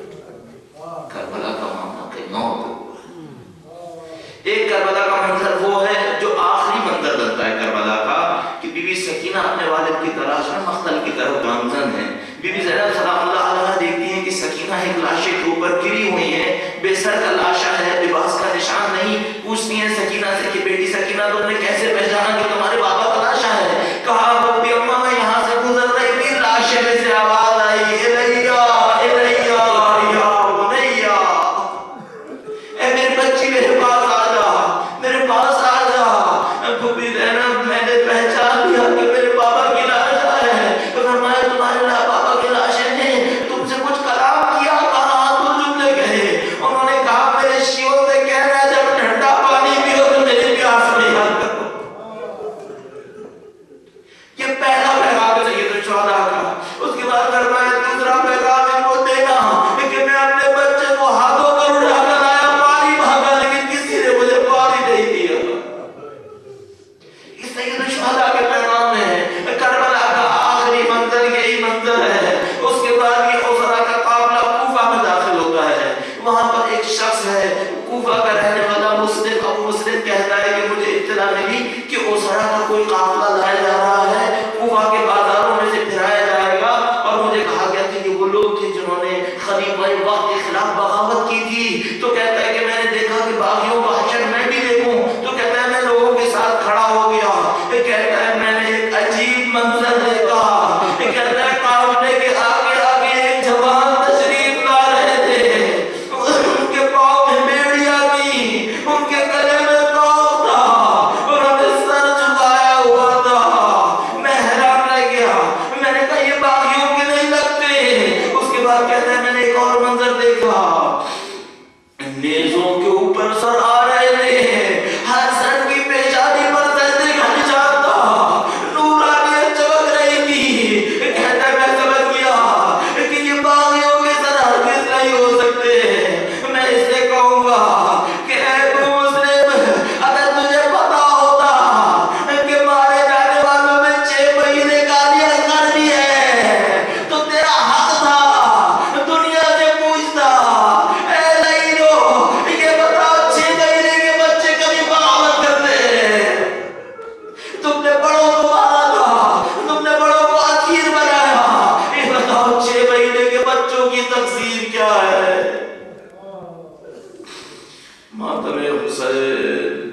کربلا کا معاملہ کہیں اور پہ ہوا ہے. ایک کربلا کا منظر وہ ہے جو آخری منظر بنتا ہے کربلا کا, کہ بی بی سکینہ اپنے والد کی تلاش میں مقتل کی طرف گام منظر ہے. بی بی زینب سلام اللہ علیہ دیکھتی ہیں کہ سکینہ ایک لاشے کے اوپر گری ہوئی ہے, بے سر کا لاشا ہے, لباس کا نشان نہیں. پوچھتی ہیں سکینہ سے کہ بیٹی سکینہ تم نے کیسے پہچانا کہ تمہارے بابا کا لاشا ہے؟ کہا بابی اما میں یہاں سے گزر رہی تھی, لاشے میں سے آواز آئی الیہ الیہ یا بنیا, اے میری بچی میرے پاس آ جا, میرے پاس آ جا. بی زینب میں نے پہچان لیا کہ میرے بابا کی لاش ہے. فرمایا تمہارے بابا کے لاشے نے تم سے کچھ کلام کیا؟ کہا تو جملے کہے. انہوں نے کہا میرے شیعوں سے کہنا جب ٹھنڈا پانی پیو تو میری پیاس نہیں حل کرو. یہ پہلا پیغام سید الشہداء کا. اس کے بعد فرمایا دوسرا پیغام ان کو دینا کہ میں اپنے بچے کو ہاتھوں پر اٹھا کر آیا, پانی مانگا لیکن کسی نے مجھے پانی نہیں دیا. اس سید الشہداء کے پیغام میں کربلا کا آخری منظر یہی منظر ہے. اس کے بعد یہ اسرا کا قافلہ کوفہ میں داخل ہوتا ہے. وہاں پر ایک شخص ہے کوفہ کا رہنے والا مسلم, ابو مسلم کہتا ہے کہ مجھے اطلاع ملی کہ اسرا کا کوئی قافلہ لایا جا رہا ہے, کوفہ کے بازاروں میں سے پھرایا جائے گا. اور مجھے کہا گیا کہ یہ وہ لوگ تھے جنہوں نے خلیفہ وقت کے خلاف بغاوت کی تھی. تو کہتا ہے کہ میں نے دیکھا کہ باغیوں کا حشر میں بھی دیکھوں. تو کہتا ہے میں لوگوں کے ساتھ کھڑا ہو گیا. کہتا ہے میں نے ایک عجیب منظر دیکھا. کہتا ہے قافلے کے آگے آگے ایک جوان تشریف لا رہے تھے. ان کے پاؤں میں بیڑیاں تھی, ان کے گلے میں کاؤ تھا, انہوں نے سر جھکایا ہوا تھا. میں حیران رہ گیا, میں نے کہا یہ باغیوں کے نہیں لگتے. اس کے بعد کہتا ہے میں نے ایک اور منظر دیکھا, نیزوں کے اوپر سر آ رہے تھے, ہر سر کی پیشانی پر سجدے کا نشان تھا, نورانیت چمک رہی تھی. کہتا ہے میں سمجھ گیا کہ یہ باغیوں کے سر ہرگز نہیں ہو سکتے. میں اس سے کہوں گا کہ اے ابو مسلم, اگر تجھے پتا ہوتا کہ مارے جانے والوں میں 6 مہینے گالیاں کرنی ہے تو تیرا حق تھا دنیا سے پوچھتا. اے لائنو, یہ بتاؤ 6 مہینے کے بچے کبھی بغاوت کرتے ہیں؟ تم نے بڑوں کو مارا تھا, تم نے بڑوں کو اسیر بنایا. یہ بتاؤ 6 مہینے کے بچوں کی تقسیم کیا ہے؟ ماتم حسین